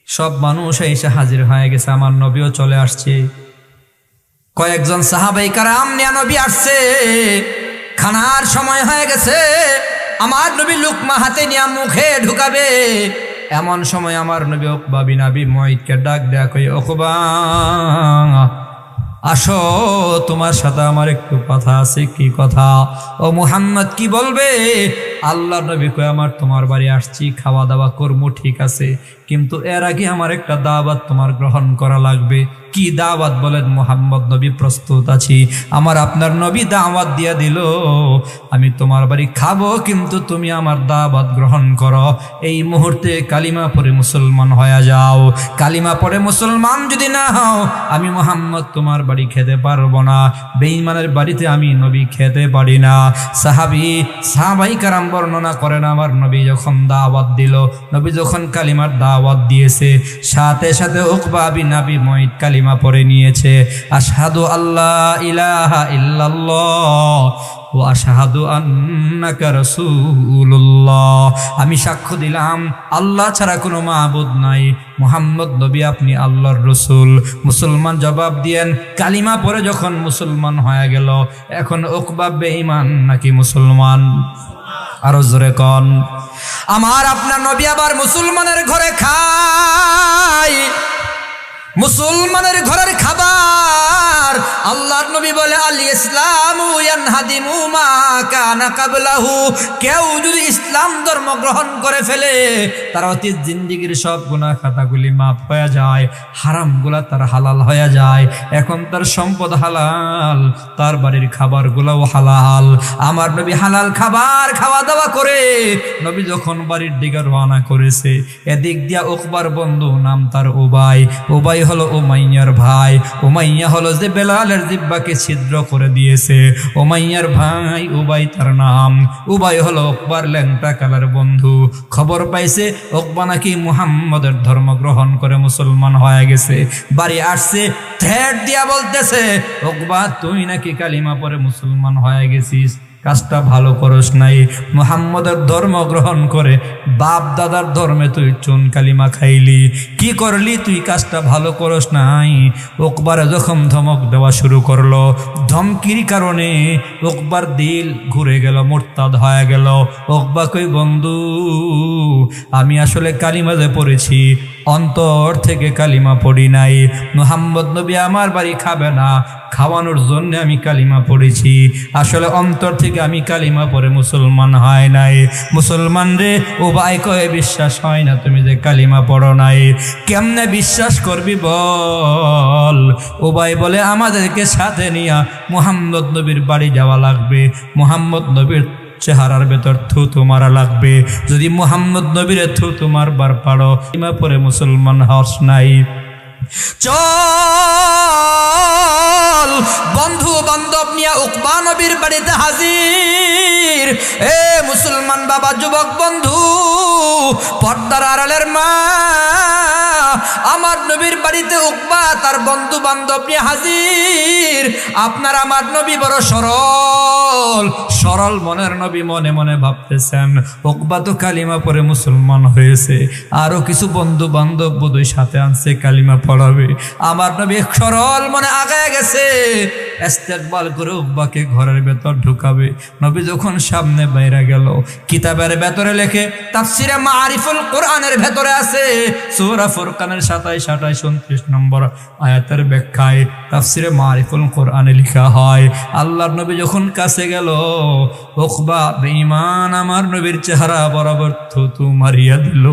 সব মানুষ এসে হাজির হয়ে গেছে, আমার নবীও চলে আসছে। কয়েকজন সাহাবায়ে কেরাম নিয়ে নবী আসছে, খানার সময় হয়ে গেছে, আমার নবী লুকমা হাতে নিয়ে মুখে ঢুকাবে। এমন সময় আমার নবী উকবা বিন আবি মুঈতকে ডাক দেয়া কই, উকবা আসো, তোমার সাথে আমার একটু কথা আছে। কি কথা? ও মুহাম্মদ কি বলবে? আল্লাহ নবী কয়, আমার তোমার বাড়ি আসছি, খাওয়া দাওয়া করবো, ঠিক আছে, কিন্তু এর আগে আমার একটা দাওয়াত তোমার গ্রহণ করা লাগবে। কি দাওয়াত বলেন? মুহাম্মদ নবী প্রস্তুত আছি। আমার আপনার নবী দাওয়াত দিয়ে দিল, আমি তোমার বাড়ি খাবো, কিন্তু তুমি আমার দাওয়াত গ্রহণ করো। এই মুহূর্তে কালিমা পড়ে মুসলমান হয়ে যাও। কালিমা পড়ে মুসলমান যদি না হও, আমি মুহাম্মদ তোমার বাড়ি খেতে পারবো না। বেঈমানের বাড়িতে আমি নবী খেতে পারি না। সাহাবাই কারাম বর্ণনা করেন, আমার নবী যখন দাওয়াত দিল, নবী যখন কালিমার দাওয়াত দিয়েছে, সাথে সাথে উকবা বিন আবি মুঈত কালিমা পড়ে নিয়েছে। আশহাদু আল্লাহ ইলাহা ইল্লাল্লাহ ওয়া আশহাদু আন্নাকা রাসূলুল্লাহ, আমি সাক্ষ্য দিলাম আল্লাহ ছাড়া কোনো মাবুদ নাই, মুহাম্মদ নবী আপনি আল্লাহর রসুল। মুসলমান জবাব দিয়েন, কালিমা পড়ে যখন মুসলমান হয়ে গেল, এখন উকবা বেঈমান নাকি মুসলমান? আরো জোরে কন। আমার আপনার নবী আবার মুসলমানের ঘরে খায়, মুসলমানের ঘরের খাবার। আল্লাহর নবী বলে, আল ইসলামু ইয়ানহাদিমু মা কানা কাবলাহু, কেউ যদি ইসলাম ধর্ম গ্রহণ করে ফেলে তার অতীত জিন্দেগির সব গুনাহ খাতাগুলি মাফ হয়ে যায়, হারামগুলা তার হালাল হয়ে যায়, এখন তার সম্পদ হালাল, তার বাড়ির খাবারগুলাও হালাল। আমার নবী হালাল খাবার খাওয়া দাওয়া করে নবী যখন বাড়ির দিকে রওনা করেছে, এদিক দিয়া উকবার বন্ধু, নাম তার উবাই, উবাই হলো উমাইয়ার ভাই, উমাইয়া হলো যে বেলালের জিহ্বাকে ছিদ্র করে দিয়েছে, উমাইয়ার ভাই উবাই তার নাম। উবাই হলো উকবার ল্যাংটা কালার বন্ধু। খবর পাইছে উকবা নাকি মুহাম্মদের ধর্ম গ্রহণ করে মুসলমান হয়ে গেছে, বাড়ি আসছে, থ্রেট দিয়া বলতেছে, উকবা তুই নাকি কালিমা পরে মুসলমান হয়ে গেছিস, কাজটা ভালো করস নাই, মুহাম্মদের ধর্ম গ্রহণ করে বাপ দাদার ধর্মে তুই চুন কালিমা খাইলি, কি করলি তুই, কাজটা ভালো করস নাই। উকবার যখন ধমক দেওয়া শুরু করলো, ধমকির কারণে উকবার দিল ঘুরে গেল, মুরতাদ হয়ে গেল। উকবা কই, বন্ধু আমি আসলে কালিমা যে পড়েছি, অন্তর থেকে কালিমা পড়ি নাই, মুহাম্মদ নবী আমার বাড়ি খাবে না, খাওয়ানোর জন্য আমি কালিমা পড়েছি, আসলে অন্তর থেকে আমি কালিমা পড়ে মুসলমান হয় নাই। মুসলমান রে উবাই কয়ে, বিশ্বাস হয় না তুমি যে কালিমা পড়ো নাই, কেমনে বিশ্বাস করবি বল? উবাই বলে, আমাদেরকে সাথে নিয়া মুহাম্মদ নবীর বাড়ি যাওয়া লাগবে, মুহাম্মদ নবীর চেহারার ভেতর থুতু মারা লাগবে, যদি মুহাম্মদ নবীর থুতু মারবার পারো কালিমা পড়ে মুসলমান হস নাই। চল বন্ধু বান্ধব নিয়ে উকবা নবীর বাড়িতে হাজির। এ মুসলমান বাবা, যুবক বন্ধু, পর্দার আড়ালের মা, আমার নবীর বাড়িতে উকবা তার বন্ধু বান্ধব নিয়ে হাজির। আপনার আমার নবী বড় সরল, সরল মনের নবী, মনে মনে ভাবতেছেন উকবা তো কালিমা পরে মুসলমান হয়েছে, আরো কিছু বন্ধু বান্ধব বোধহয় সাথে আনছে কালিমা পড়াবে। আমার নবী সরল মনে আগায় গেছে, ইস্তেকবাল করে উকবাকে ঘরের ভেতর ঢুকাবে। নবী যখন সামনে বাইরে গেল, কিতাবের ভেতরে লেখে, তাফসিরে মারিফুল কোরআনের ভেতরে আছে, সূরা ফুরকানের 27, 28, 29 নম্বর আয়াতের ব্যাখ্যায় তাফসিরে মারিফুল কোরআনে লেখা হয়, আল্লাহর নবী যখন কাছে গেল, উকবা বেঈমান আমার নবীর চেহারা বরাবর থুতু মারিয়া দিল।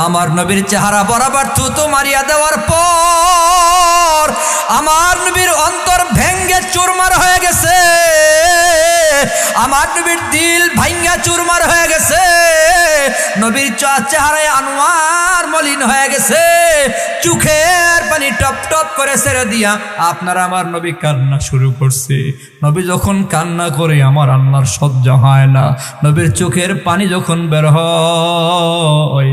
আমার নবীর চেহারা বরাবর থুতু মারিয়া দেওয়ার পর আমার নবীর অন্তর ভেঙ্গে চুরমার হয়ে গেছে, আমার নবীর দিল ভাঙ্গা চুরমার হয়ে গেছে, নবীর চেহারায় আনোয়ার মলিন হয়ে গেছে, চোখের পানি টপ টপ করে ছেড়ে দিয়া আপনার আমার নবী কান্না শুরু করছে। নবী যখন কান্না করে আমার আল্লাহর সহ্য হয় না, নবীর চোখের পানি যখন বের হয়,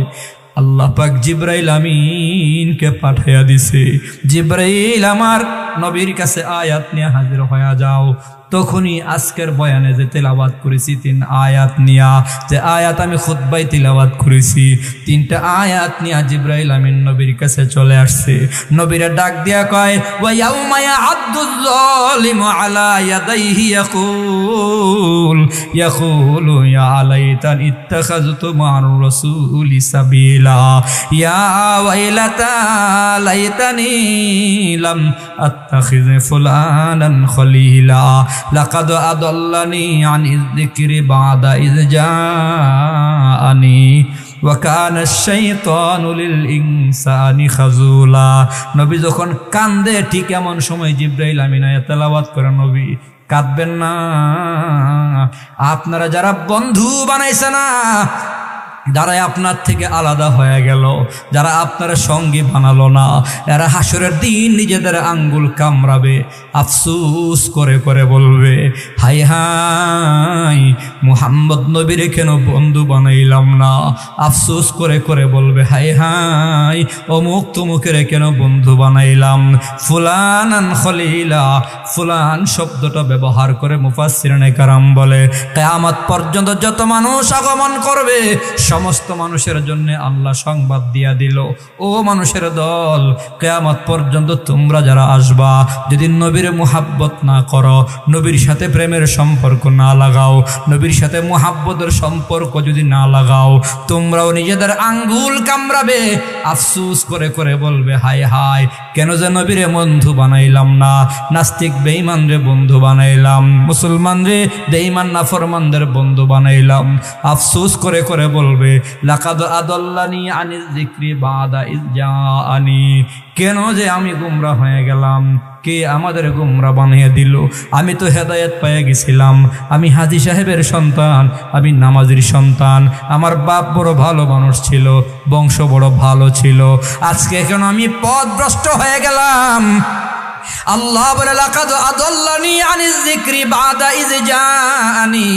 আল্লাহ পাক জিবরাইল আমিনকে পাঠাইয়া দিছে, জিবরাইল আমার নবীর কাছে আয়াত নিয়ে হাজির হয়ে যাও। তখনই আজকের বয়ানে যে তেলাওয়াত করেছি 3 আয়াত নিয়া, যে আয়াত আমি খুতবায় তেলাওয়াত করেছি, 3টা আয়াত নিয়া জিবরাইল আমিন নবীর কাছে চলে আসছে। নবীরা ডাক দিয়া কয়, ওয়া ইয়াউমা ইয়া'আদ্দুয যালিমু আলা ইয়াদাইহি ইয়াকুলু ইয়া লাইতানি ইত্তাখাযতু মা'আর রাসূলি সাবিলা, ইয়া ওয়াইলাতা লাইতানি লাম আত্তাখিয ফুলানান খলিলা, লাকাদ আদাল্লানি আনিয যিকরি বা'দা ইয জাআনি ওয়া কানা আশ-শাইতানু লিল ইনসানি খাযুলা। নবী যখন কান্দে, ঠিক এমন সময় জিবরাইল আমিন আয়াত তেলাওয়াত করে, নবী কাঁদবেন না, আপনারা যারা বন্ধু বানাইছে না, যারা আপনার থেকে আলাদা হয়ে গেল, যারা আপনার সঙ্গী বানালো না, এরা হাসরের দিন নিজেদের আঙ্গুল কামড়াবে, আফসুস করে করে বলবে, হাই হাই মুহাম্মদ নবীরে কেন বন্ধু বানাইলাম না। আফসুস করে করে বলবে, হাই হাই অমুক তমুকের কেন বন্ধু বানাইলাম। ফুলানান খলিলা, ফুলান শব্দটা ব্যবহার করে মুফাসসিরিনে কেরাম বলে, কিয়ামত পর্যন্ত যত মানুষ আগমন করবে সমস্ত মানুষের জন্য আল্লাহ সংবাদ দিয়া দিল, ও মানুষের দল, কিয়ামত পর্যন্ত তোমরা যারা আসবা, যদি নবীর মুহাব্বত না করো, নবীর সাথে প্রেমের সম্পর্ক না লাগাও, নবীর সাথে মুহাব্বতের সম্পর্ক যদি না লাগাও, তোমরাও নিজেদের আঙ্গুল কামড়াবে, আফসুস করে করে বলবে, হায় হায় কেন যে নবীরে বন্ধু বানাইলাম না, নাস্তিক বেঈমান রে বন্ধু বানাইলাম, মুসলমান রে বেঈমান নাফরমানদের বন্ধু বানাইলাম। আফসুস করে করে বলবে, লাকাদ আদাল্লানি আনিজ যিকরি বাদা ইজ জাআনি, কেন যে আমি গুমরা হয়ে গেলাম, কে আমাদের গুমরা বানিয়ে দিল। আমি তো হেদায়েত পেয়ে গেছিলাম, আমি হাজী সাহেবের সন্তান, আমি নামাজির সন্তান, আমার বাপ বড় ভালো মানুষ ছিল, বংশ বড় ভালো ছিল, আজকে কেন আমি পথভ্রষ্ট হয়ে গেলাম। আল্লাহ বলে, লাকাদ আদাল্লানি আনিজ যিকরি বাদা ইজ জাআনি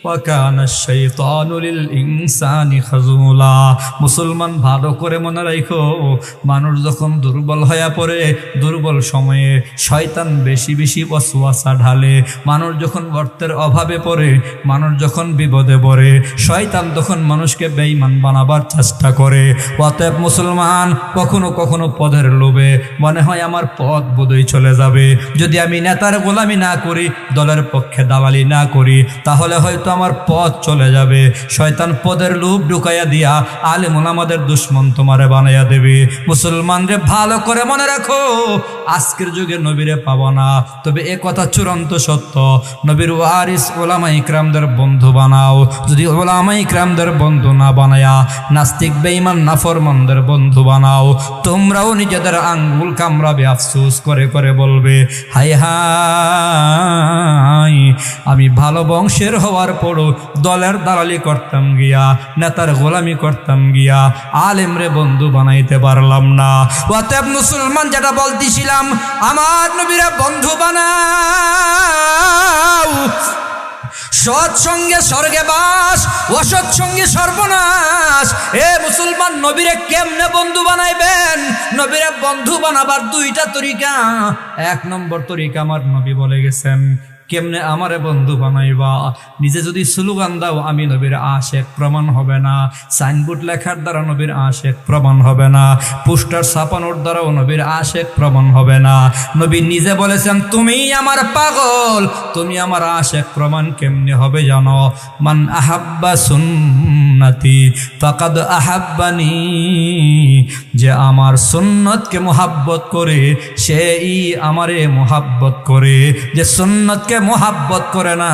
ওয়াকানা শাইতানু লিল ইনসানি খাযুলা। মুসলমান ভালো করে মনে রাখো, মানুষ যখন দুর্বল হয়ে পড়ে, দুর্বল সময়ে শয়তান বেশি বেশি ওয়াসওয়াসা ঢালে। মানুষ যখন অর্থের অভাবে পড়ে, মানুষ যখন বিপদে পড়ে, শয়তান তখন মানুষকে বেঈমান বানাবার চেষ্টা করে। অতএব মুসলমান কখনো কখনো পদের লোভে মনে হয় আমার পথ বোধহয় চলে যাবে, যদি আমি নেতার গোলামি না করি, দলের পক্ষে দালালি না করি, তাহলে হয়তো আমার পথ চলে যাবে। শয়তান পদের লোভ ঢুকাইয়া দিয়া আলেম ওলামাদের দুশ্মন তোমারে বানাইয়া দেবে। মুসলমানরে ভালো করে মনে রাখো, আজকের যুগে নবীরে পাবো না, তবে এ কথা চূড়ান্ত সত্য, নবীর ওয়ারিস ওলামা ইকরামদের বন্ধু বানাও। যদি ওলামা ইকরামদের বন্ধু না বানায়া নাস্তিক বেঈমান নাফরমানদের বন্ধু বানাও, তোমরাও নিজেদের আঙ্গুল কামড়াবে, আফসোস করে করে বলবে, হাই হাই আমি ভালো বংশের হওয়ার পরও দলের দালালি করতাম গিয়া, নেতার গোলামি করতাম গিয়া, আলেমরে বন্ধু বানাইতে পারলাম না। অতএব মুসলমান যেটা বলতেছিলাম, আমার নবীরা বন্ধু বানাও। সৎ সঙ্গে স্বর্গে বাস, অসৎ সঙ্গে সর্বনাশ। এ মুসলমান, নবীরে কেমনে বন্ধু বানাইবেন? নবীরে বন্ধু বানাবার দুইটা তরিকা। এক নম্বর তরিকা আমার নবী বলে গেছেন, কেমনে আমারে বন্ধু বানাইবা? নিজে যদি স্লোগান দাও আমি নবীর আশেক, প্রমাণ হবে না। সাইনবোর্ড লেখার দ্বারা নবীর আশেক প্রমাণ হবে না। পোস্টার ছাপানোর দ্বারাও নবীর আশেক প্রমাণ হবে না। নবী নিজে বলেছেন, তুমি আমার পাগল, তুমি আমার আশেক প্রমাণ কেমনে হবে জানো? মান আহাব্বা সুন্নতি ফাকাদ আহাব্বানি, যে আমার সুন্নতকে মোহাব্বত করে সেই আমারে মোহাব্বত করে। যে সুন্নতকে মোহাব্বত করে না,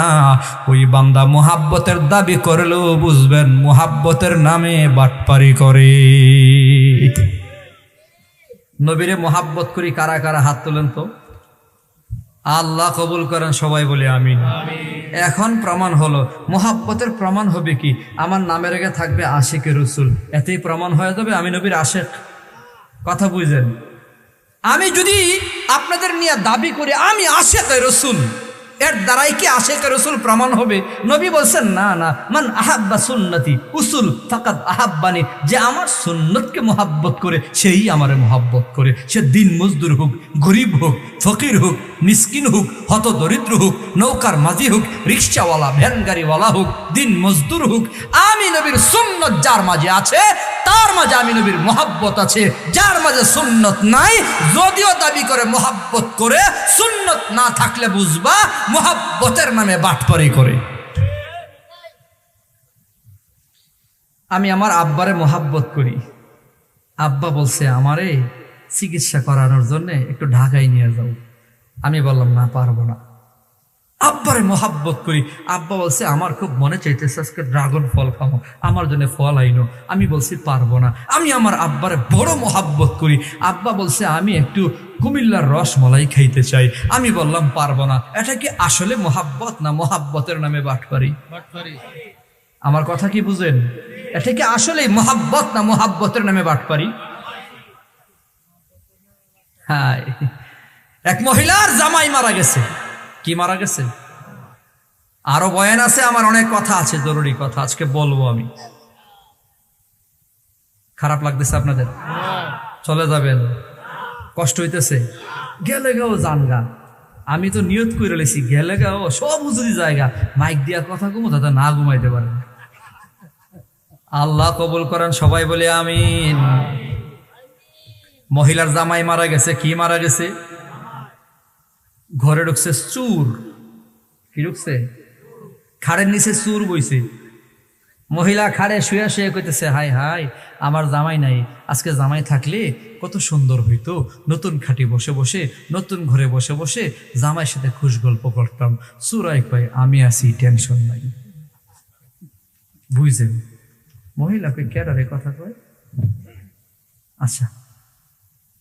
ওই বান্দা মোহাব্বতের দাবি করলেও বুঝবেন মোহাব্বতের নামে বাটপারি করে। নবীরে মোহাব্বত করি কারা কারা হাত তোলেন তো? আল্লাহ কবুল করেন, সবাই বলে আমিন। এখন প্রমাণ হলো, মোহাব্বতের প্রমাণ হবে কি? আমার নামের আগে থাকবে আশিকে রসুল, এতেই প্রমাণ হয়ে যাবে আমি নবীর আশেক। কথা বুঝলেন? আমি যদি আপনাদের নিয়ে দাবি করি আমি আশেক রসুল, এর দ্বারাই কি আশেক রসুল প্রমাণ হবে? নবী বলছেন, না না, মান আহাব্বা সুন্নতি উসুল ফাকাদ আহাব্বানি, যে আমার সুন্নতকে মোহাব্বত করে সেই আমারে মোহাব্বত করে। সে দিন মজদুর হোক, গরিব হোক, ফকির হোক, মিসকিন হোক, হত দরিদ্র হোক, নৌকার মাঝি হোক, রিক্সাওয়ালা ভ্যান গাড়িওয়ালা হোক, দিন মজদুর হোক, আমি নবীর সুন্নত যার মাঝে আছে তার মাঝে আমি নবীর মোহাব্বত আছে। যার মাঝে সুন্নত নাই, যদিও দাবি করে মোহাব্বত করে, সুন্নত না থাকলে বুঝবা মোহাব্বতের নামে বাটপারি করে। আমি আমার আব্বারে মোহাব্বত করি। আব্বা বলছে আমারে চিকিৎসা করানোর জন্য একটু ঢাকায় নিয়ে যাও। আমি বললাম না, পারবো না। আব্বারে মোহাব্বত করি। আব্বা বলছে আমার খুব মনে চাইতেছে আজকে ড্রাগন ফল খাবো, আমার জন্য ফল আইনো। আমি বলছি পারবো না। আমি আমার আব্বারে বড় মোহাব্বত করি। আব্বা বলছে আমি একটু কুমিল্লার রসমলাই খাইতে চাই। আমি বললাম পারবো না। এটা কি আসলে মোহাব্বত না মোহাব্বতের নামে বাটপারি? আমার কথা কি বুঝেন? এটা কি আসলে মোহাব্বত না মোহাব্বতের নামে বাটপারি? হ্যাঁ, এক মহিলার জামাই মারা গেছে। কি মারা গেছে? আরো বয়ান আছে, আমার অনেক কথা আছে, জরুরি কথা আজকে বলবো আমি। খারাপ লাগতেছে আপনাদের? চলে যাবেন? কষ্ট হইতেছে? গেলে গাও জানগা, আমি তো নিয়ত করে রেলেছি গেলে গাও সব উজুরি জায়গা মাইক দিয়া কথা কমো তাতে না ঘুমাইতে পারে। আল্লাহ কবুল করেন, সবাই বলে আমিন। মহিলার জামাই মারা গেছে। কি মারা গেছে? ঘরে ঢুকছে চুর। কি ঢুকছে? খাড়ের নিচে চুর বইছে। মহিলা খাড়ে শুয়ে শুয়ে কইতেছে, হাই হাই আমার জামাই নাই, আজকে জামাই থাকলে কত সুন্দর হইতো, নতুন খাটি বসে বসে, নতুন ঘরে বসে বসে জামাইয়ের সাথে খুশ গল্প করতাম। চুরাই কয়, আমি আছি, টেনশন নাই। বুঝছেন? মহিলা কই, কেডারে কথা কয়? আচ্ছা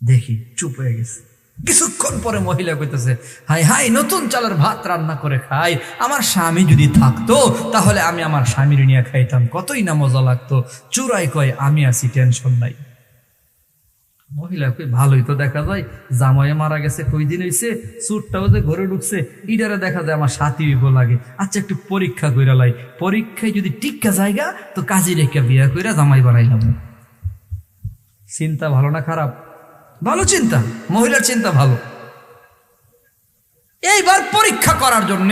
দেখি, চুপ হয়ে গেছে। কিছুক্ষণ পরে মহিলা কইতেছে, হাই হাই নতুন চালের ভাত রান্না করে খাই, আমার স্বামী যদি থাকতো তাহলে আমি আমার স্বামীর নিয়ে খাইতাম, কতই না মজা লাগতো। চুরাই কয়, আমি আছি, টেনশন নাই। মহিলা কই, ভালোই তো দেখা যায়, জামাইয়ে মারা গেছে কয়দিন হইছে, চুরটাও যে ঘরে ঢুকছে, ইডারে দেখা যায় আমার সাথী হইব লাগে। আচ্ছা একটু পরীক্ষা কইরা লাই, পরীক্ষায় যদি টিক্কা জায়গা তো কাজী রেখা বিয়া কইরা জামাই বানাইলাম। চিন্তা ভালো না খারাপ? ভালো চিন্তা, মহিলার চিন্তা ভালো। এইবার পরীক্ষা করার জন্য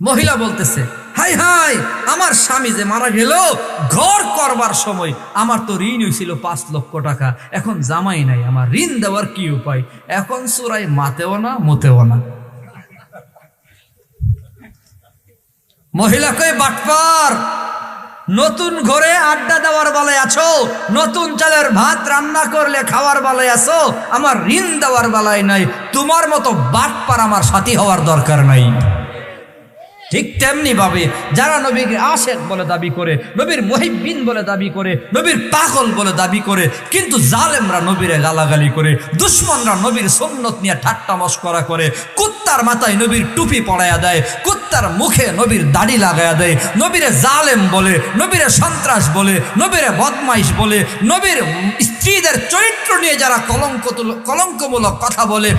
মহিলা বলতেছে, হাই হাই আমার স্বামী যে মারা গেল, ঘর করবার সময় আমার তো ঋণ হয়েছিল 5 লক্ষ টাকা, এখন জামাই নাই, আমার ঋণ দেওয়ার কি উপায়? এখন চোরাই মাতেও না মতেও না। মহিলা কই, বাটপার, নতুন ঘরে আড্ডা দেওয়ার বেলায় আছো, নতুন চালের ভাত রান্না করলে খাওয়ার বেলায় আছো, আমার ঋণ দেওয়ার বেলায় নাই। তোমার মতো বাটপার আমার সাথী হওয়ার দরকার নাই। ঠিক তেমনি ভাবে যারা নবীকে আশেক বলে দাবি করে, নবীর মুহিব্বিন বলে দাবি করে, নবীর পাগল বলে দাবি করে, কিন্তু জালেমরা নবীরে গালাগালি করে, দুশ্মনরা নবীর সুন্নত নিয়ে ঠাট্টা মশকরা করে, কুত্তার মাথায় নবীর টুপি পড়াইয়া দেয়, কুত্তার মুখে নবীর দাড়ি লাগাইয়া দেয়, নবীরে জালেম বলে, নবীরে সন্ত্রাস বলে, নবীরে বদমাইশ বলে, নবীর স্ত্রীদের চরিত্র নিয়ে যারা কলঙ্কমূলক কথা বলে,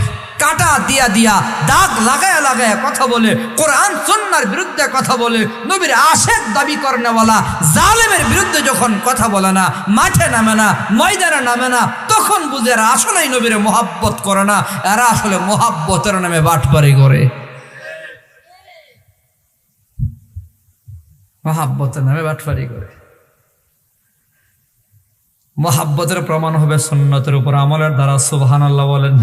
কাটা দিয়া দিয়া দাগ লাগায়া লাগায়া কথা বলে, কোরআন সুন্নাহর বিরুদ্ধে কথা বলে, নবীর আশেক দাবি করেনা জালেমের বিরুদ্ধে যখন কথা বলে না, মাঠে নামে না, ময়দানে নামে না, তখন বুঝে এরা আসলেই নবীরে মোহাব্বত করে না, এরা আসলে মোহাব্বতের নামে বাটপারি করে। মোহাব্বতের নামে বাটপারি করে। মোহাব্বতের প্রমাণ হবে সুন্নতের উপর আমলের দ্বারা। সুবহানাল্লাহ বলেন।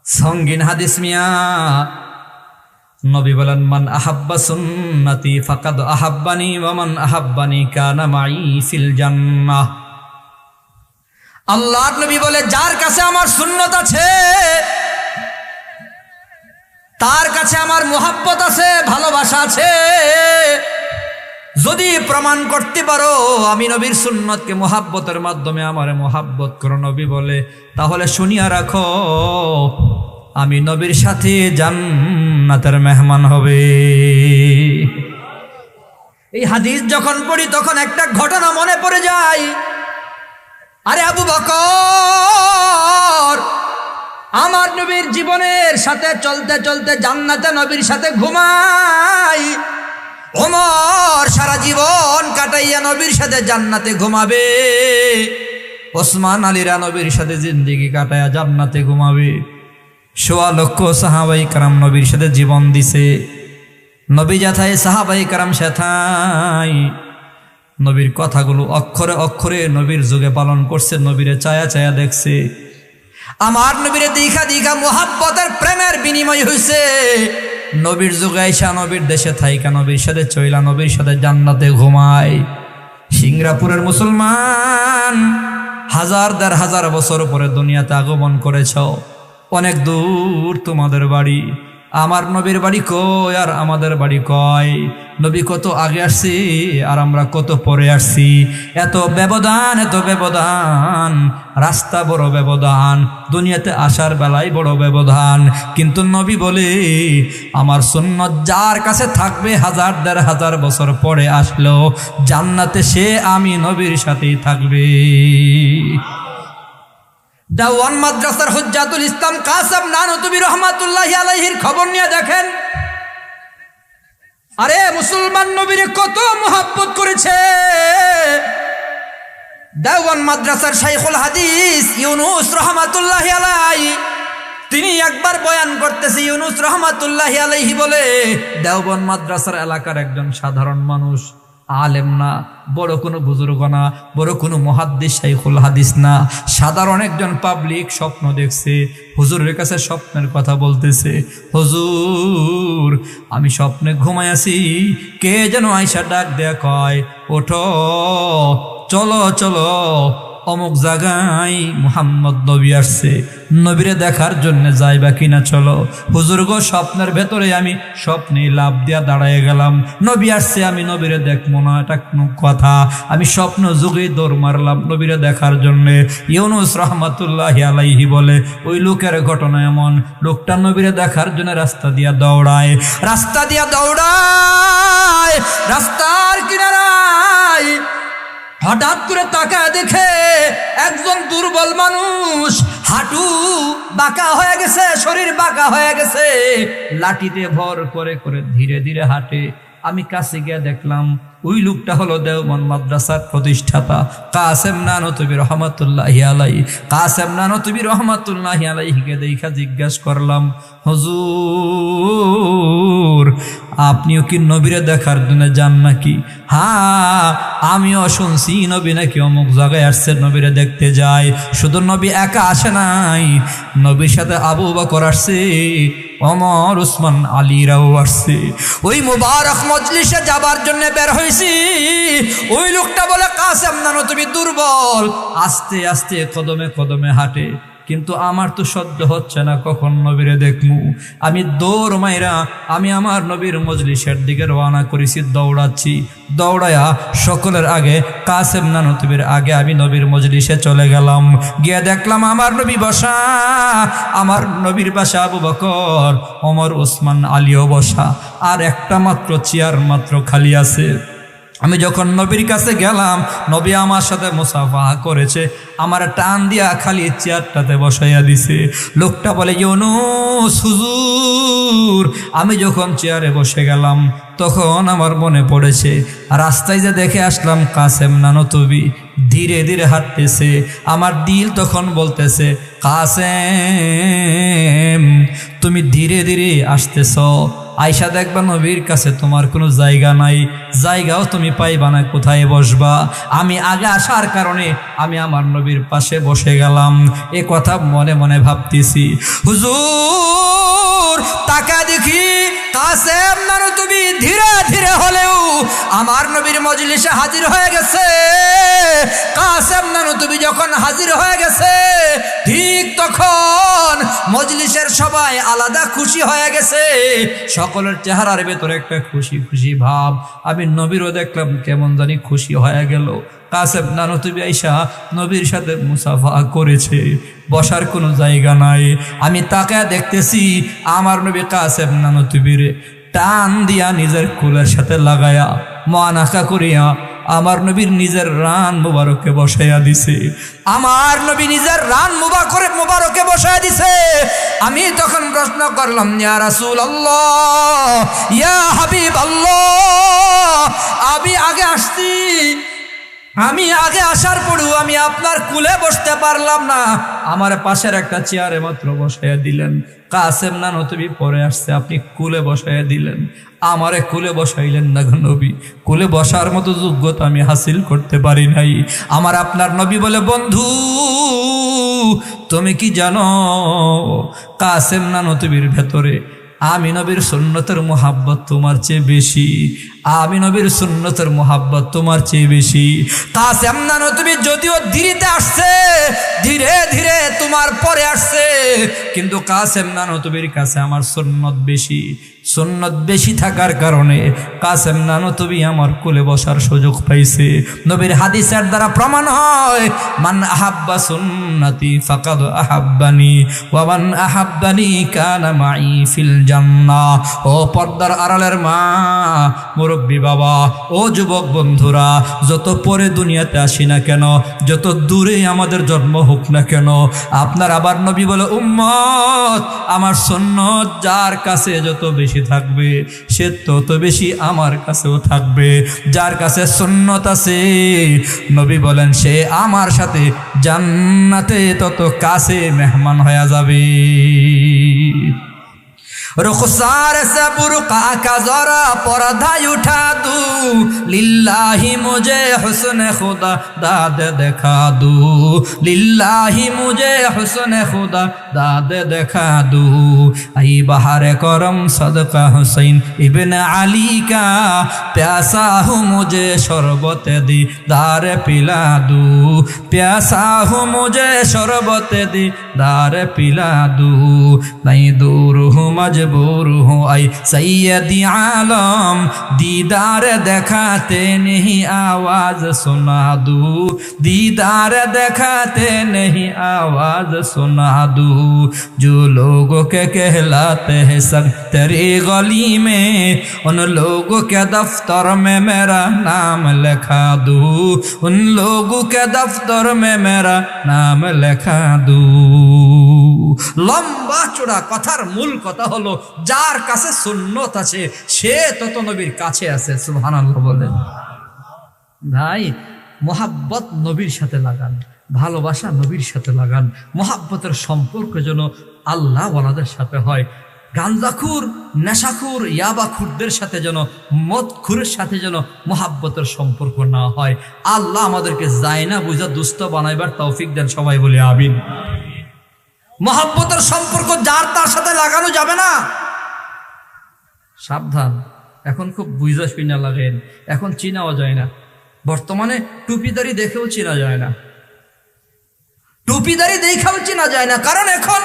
সঙ্গীন হাদিস মিয়া, নবী বলেন, মান আহাব্বা সুন্নতি ফাকাদ আহাব্বানি ওয়া মান আহাব্বানি কানা মাই ফিল জান্নাহ। আল্লাহর নবী বলে, যার কাছে আমার সুন্নত আছে তার কাছে আমার মোহাব্বত আছে, ভালোবাসা আছে। যদি প্রমাণ করতে পারো আমি নবীর সুন্নতকে মোহাব্বতের মাধ্যমে আমারে মোহাব্বত করো, নবী বলে, তাহলে শুনিয়া রাখো আমি নবীর সাথে জান্নাতের মেহমান হবে। এই হাদিস যখন পড়ি তখন একটা ঘটনা মনে পড়ে যায়। আরে আবু বকর আমার নবীর জীবনের সাথে চলতে চলতে জান্নাতে নবীর সাথে ঘুমাই, ওমর সারা জীবন কাটাইয়া নবীর সাথে জান্নাতে ঘুমাবে, ওসমান আলীরা নবীর সাথে জিন্দেগি কাটাইয়া জান্নাতে ঘুমাবে। ১৬ লক্ষ সাহাবাই কারাম নবীর সাথে জীবন দিছে। নবী যাথায় সাহাবাই কারাম সেথাই নবীর কথাগুলো অক্ষরে অক্ষরে নবীর যুগে পালন করছে, নবীরে চায়া চায়া দেখছে। আমার নবীরে দীঘা দীঘা মোহাব্বতের প্রেমের বিনিময় হয়েছে। নবীর যুগে আইসা নবীর দেশে থাইকা নবীর সাথে চইলা নবীর সাথে জান্নাতে ঘুমায়। সিঙ্গাপুরের মুসলমান 1000-1500 বছর পরে দুনিয়াতে আগমন করেছ, অনেক দূর তোমাদের বাড়ি। আমার নবীর বাড়ি কই আর আমাদের বাড়ি কয়? নবী কত আগে আসছি আর আমরা কত পরে আসছি। এত ব্যবধান, এত ব্যবধান, রাস্তা বড় ব্যবধান, দুনিয়াতে আসার বেলায় বড় ব্যবধান। কিন্তু নবী বলে আমার সুন্নত যার কাছে থাকবে 1000-1500 বছর পরে আসলো জান্নাতে, সে আমি নবীর সাথেই থাকবে। দাওয়ান মাদ্রাসার হুজ্জাতুল ইসলাম কাসেম নানতুবি রহমাতুল্লাহি আলাইহির খবর নিয়ে দেখেন। আরে মুসলমান নবীরে কত মোহাব্বত করেছে। দেওয়ান মাদ্রাসার শাইখুল হাদিস ইউনুস রহমাতুল্লাহি আলাইহি তিনি একবার বয়ান করতেছে। ইউনুস রহমাতুল্লাহি আলাইহি বলে দেওবন মাদ্রাসার এলাকার একজন সাধারণ মানুষ, আলেম না, বড় কোনো বুজুর্গ না, বড় কোনো মুহাদ্দিস শাইখুল হাদিস না, সাধারণ একজন পাবলিক স্বপ্ন দেখছে। হুজুরের কাছে স্বপ্নের কথা বলতেছে, হুজুর আমি স্বপ্নে ঘুমায় আছি, কে যেন আয়সা ডাক দেয়া কয় ওঠো, চলো চলো অমুক জায়গায় মুহাম্মদ নবী আসছে, নবীরে দেখার জন্য যাইবা কিনা চলো। হুজুর গো স্বপ্নের ভেতরে আমি স্বপ্নে লাভ দিয়া দাঁড়ায় গেলাম, নবী আসছে, আমি নবীরে দেখবো না, এটা কোনো কথা? আমি স্বপ্ন যুগে দৌড় মারলাম নবীরে দেখার জন্য। ইউনুস রহমাতুল্লাহি আলাইহি বলে ওই লোকের ঘটনা এমন, লোকটা নবীরে দেখার জন্য রাস্তা দিয়া দৌড়ায়, রাস্তা দিয়া দৌড়ায়, রাস্তার কিনারায় হঠাৎ করে তাকায় দেখে একজন দুর্বল মানুষ, হাঁটু বাঁকা হয়ে গেছে, শরীর বাঁকা হয়ে গেছে, লাঠিতে ভর করে করে ধীরে ধীরে হাঁটে। আমি কাছে গিয়ে দেখলাম ওই লোকটা হলো দেওবন মাদ্রাসার প্রতিষ্ঠাতা কাসেম নানতুবি রহমাতুল্লাহি আলাইহি। কাসেম নানতুবি রহমাতুল্লাহি আলাইহিকে দেখা জিজ্ঞাসা করলাম, হুজুর আপনিও কি নবীরে দেখার জন্য যান নাকি? হ্যাঁ আমিও শুনছি নবী নাকি অমুক জায়গায় আসছে, নবীরে দেখতে যায়। শুধু নবী একা আসে নাই, নবীর সাথে আবু বকর আসছে, ওমর, উসমান, আলীরাও আসছে। ওই মুবারক মজলিসে যাবার জন্য বের হয়েছি। ওই লোকটা বলে কাসেম নানতুবি দুর্বল, আস্তে আস্তে কদমে কদমে হাঁটে, কিন্তু আমার তো সহ্য হচ্ছে না কখন নবীরে দেখমু। আমি দৌড় মাইরা আমি আমার নবীর মজলিসের দিকে রওনা করেছি, দৌড়াচ্ছি, দৌড়ায়া সকলের আগে কাসেম নানতুবির আগে আমি নবীর মজলিসে চলে গেলাম। গিয়ে দেখলাম আমার নবী বসা, আমার নবীর বাসা আবু বকর, ওমর, উসমান, আলীও বসা, আর একটা মাত্র চেয়ার মাত্র খালি আছে। আমি যখন নবীর কাছে গেলাম, নবী আমার সাথে মুসাফা করেছে, আমার টান দিয়া খালি চেয়ারটাতে বসাইয়া দিছে। লোকটা বলে ইউনুস হুজুর, আমি যখন চেয়ারে বসে গেলাম তখন আমার মনে পড়েছে রাস্তায় যে দেখে আসলাম কাসেম নানতুবি ধীরে ধীরে হাঁটতেছে। আমার দিল তখন বলতেছে কাসেম তুমি ধীরে ধীরে আসতেছ, আয়সা দেখবা নবীর কাছে তোমার কোনো জায়গা নাই, জায়গাও তুমি পাইবা না, কোথায় বসবা। আমি আগে আসার কারণে আমি আমার নবীর পাশে বসে গেলাম। এ কথা মনে মনে ভাবতেছি। হুজুর তাকা দেখি কাসেম নানতুবি ধীরে ধীরে হলেও আমার নবীর মজলিসে হাজির হয়ে গেছে। কাসেম নানতুবি যখন হাজির হয়ে গেছে ঠিক তখন মজলিসের সবাই আলাদা খুশি হয়ে গেছে, সকলের চেহারার ভেতরে একটা খুশি খুশি ভাব। আমি নবীরও দেখলাম কেমন জানি খুশি হয়ে গেল। কাসেম নানতুবি আইসা নবীর সাথে মুসাফা করেছে, বসার কোনো জায়গা নাই। আমি তাকায় দেখতেছি আমার নবী কাসেম নানতুবির টান দিয়া নিজের কুলের সাথে লাগায়া মানাকা করিয়া আমার নবীর নিজের রান মুবারকে বসাইয়া দিছে। আমার নবী নিজের রান মুবারকে বসাইয়া দিছে। আমি তখন প্রশ্ন করলাম, ইয়া রাসূলুল্লাহ, ইয়া হাবিবাল্লাহ, আমি আগে আসছি, আমি আগে আসার পরেও আমি আপনার কুলে বসতে পারলাম না, আমার পাশের একটা চেয়ারে মাত্র বসাইয়া দিলেন। কাসেম নানতুবি পরে আসছে, আপনি কুলে বসাইয়া দিলেন, আমারে কুলে বসাইলেন না নবী। কুলে বসার মতো যোগ্যতা আমি হাসিল করতে পারি নাই। আমার আপনার নবী বলে, বন্ধু তুমি কি জানো কাসেম নানতুবির ভেতরে আমি নবীর সুন্নতের মোহাব্বত তোমার চেয়ে বেশি, আমি নবীর সুন্নতের মোহাব্বত তোমার চেয়ে বেশি। কাসেম নানতুবি যদিও ধীরেতে আসছে, ধীরে ধীরে তোমার পরে আসছে, কিন্তু কাসেম নানতুবির কাছে আমার সুন্নত বেশি। সুন্নত বেশি থাকার কারণে কাসেম নানতুবি আমার কোলে বসার সুযোগ পাইছে। নবীর হাদিসের দ্বারা প্রমাণ হয়, মান আহাব্বা সুন্নতি ফাকাদ আহাব্বানি ওয়া মান আহাব্বানি কানা মাই ফিল জান্নাহ। ও পর্দার আড়ালের মা, মুরব্বী বাবা, ও যুবক বন্ধুরা, যত পরে দুনিয়াতে আসি না কেন, যত দূরে আমাদের জন্ম হোক না কেন, আপনার আবার নবী বলে, উম্মত আমার সুন্নত যার কাছে যত বেশি থাকবে সে তত বেশি আমার কাছেও থাকবে। যার কাছে সুন্নত আছে, নবী বলেন, সে আমার সাথে জান্নাতে তত কাছে মেহমান হয়ে যাবে। रुखसार से बुरका का जरा पर्दा उठा दूं, लिल्लाही मुझे हुस्न खुदा दाद दिखा दूं, लिल्लाही मुझे हुस्न खुदा दाद दिखा दूं। आई बहार करम सदका हुसैन इब्न अली का, प्यासा हूँ मुझे शरबत दी दार पिला दूं, प्यासा हूँ मुझे शरबत दी दार पिला दूं। नहीं दूर हूँ मजबूर हूँ आई सैयदी आलम, दीदार दिखाते नहीं आवाज सुना दूं, दीदार दिखाते नहीं आवाज सुना दूं। जो लोगों के कहलाते हैं सब तेरी गली में, उन लोगों के दफ्तर में मेरा नाम लिखा दूं, उन लोगों के दफ्तर में मेरा नाम लिखा दूं। লম্বা চূড়া কথার মূল কথা হলো, যার কাছে সুন্নত আছে সে তত নবীর কাছে আছে। সুবহানাল্লাহ বলেন। ভাই, মোহাব্বত নবীর সাথে লাগান, ভালোবাসা নবীর সাথে লাগান। মোহাব্বতের সম্পর্ক যেন আল্লাহ ওয়ালাদের সাথে হয়। গাঞ্জাখুর, নেশাখুর, ইয়াবাখুরদের সাথে যেন, মদখুরের সাথে যেন মোহাব্বতের সম্পর্ক না হয়। আল্লাহ আমাদেরকে যায় না বুঝা দুস্থ বানাইবার তৌফিক দেন। সবাই বলে আমিন। মোহাব্বতের সম্পর্ক যার তার সাথে লাগানো যাবে না। সাবধান, এখন খুব বুঝা শুনা লাগেন, এখন চিনাও যায় না। বর্তমানে টুপিদারি দেখেও চেনা যায় না, টুপিদারি দেখাও চেনা যায় না। কারণ এখন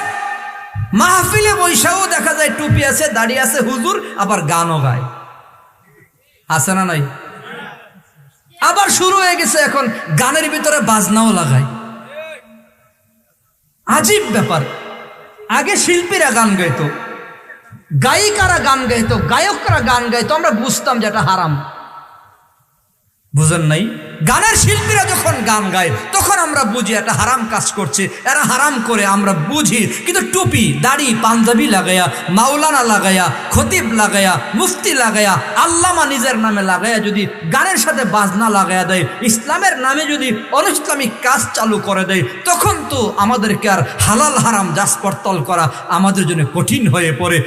মাহফিলে বৈশাও দেখা যায় টুপি আছে, দাড়ি আছে, হুজুর আবার গানও গায়, আছে না নাই? আবার শুরু হয়ে গেছে এখন গানের ভিতরে বাজনাও লাগায়। আজীব ব্যাপার। আগে শিল্পীরা গান গাইতো, গায়িকারা গান গাইতো, গায়করা গান গাইতো, আমরা বুঝতাম যে এটা হারাম। বুঝেন নাই? গানের শিল্পীরা যখন গান গায় তখন আমরা বুঝি এটা হারাম কাজ করছে, এরা হারাম করে, আমরা বুঝি। কিন্তু টুপি, দাড়ি, পাঞ্জাবি লাগায়া, মাওলানা লাগায়া, খতিব লাগায়া, মুফতি লাগায়া, আল্লামা নিজের নামে লাগায়া যদি গানের সাথে বাজনা লাগায়া দেয়, ইসলামের নামে যদি অনইসলামিক কাজ চালু করে দেয়, তখন তো আমাদেরকে আর হালাল হারাম যাচ পড়তাল করা আমাদের জন্য কঠিন হয়ে পড়ে।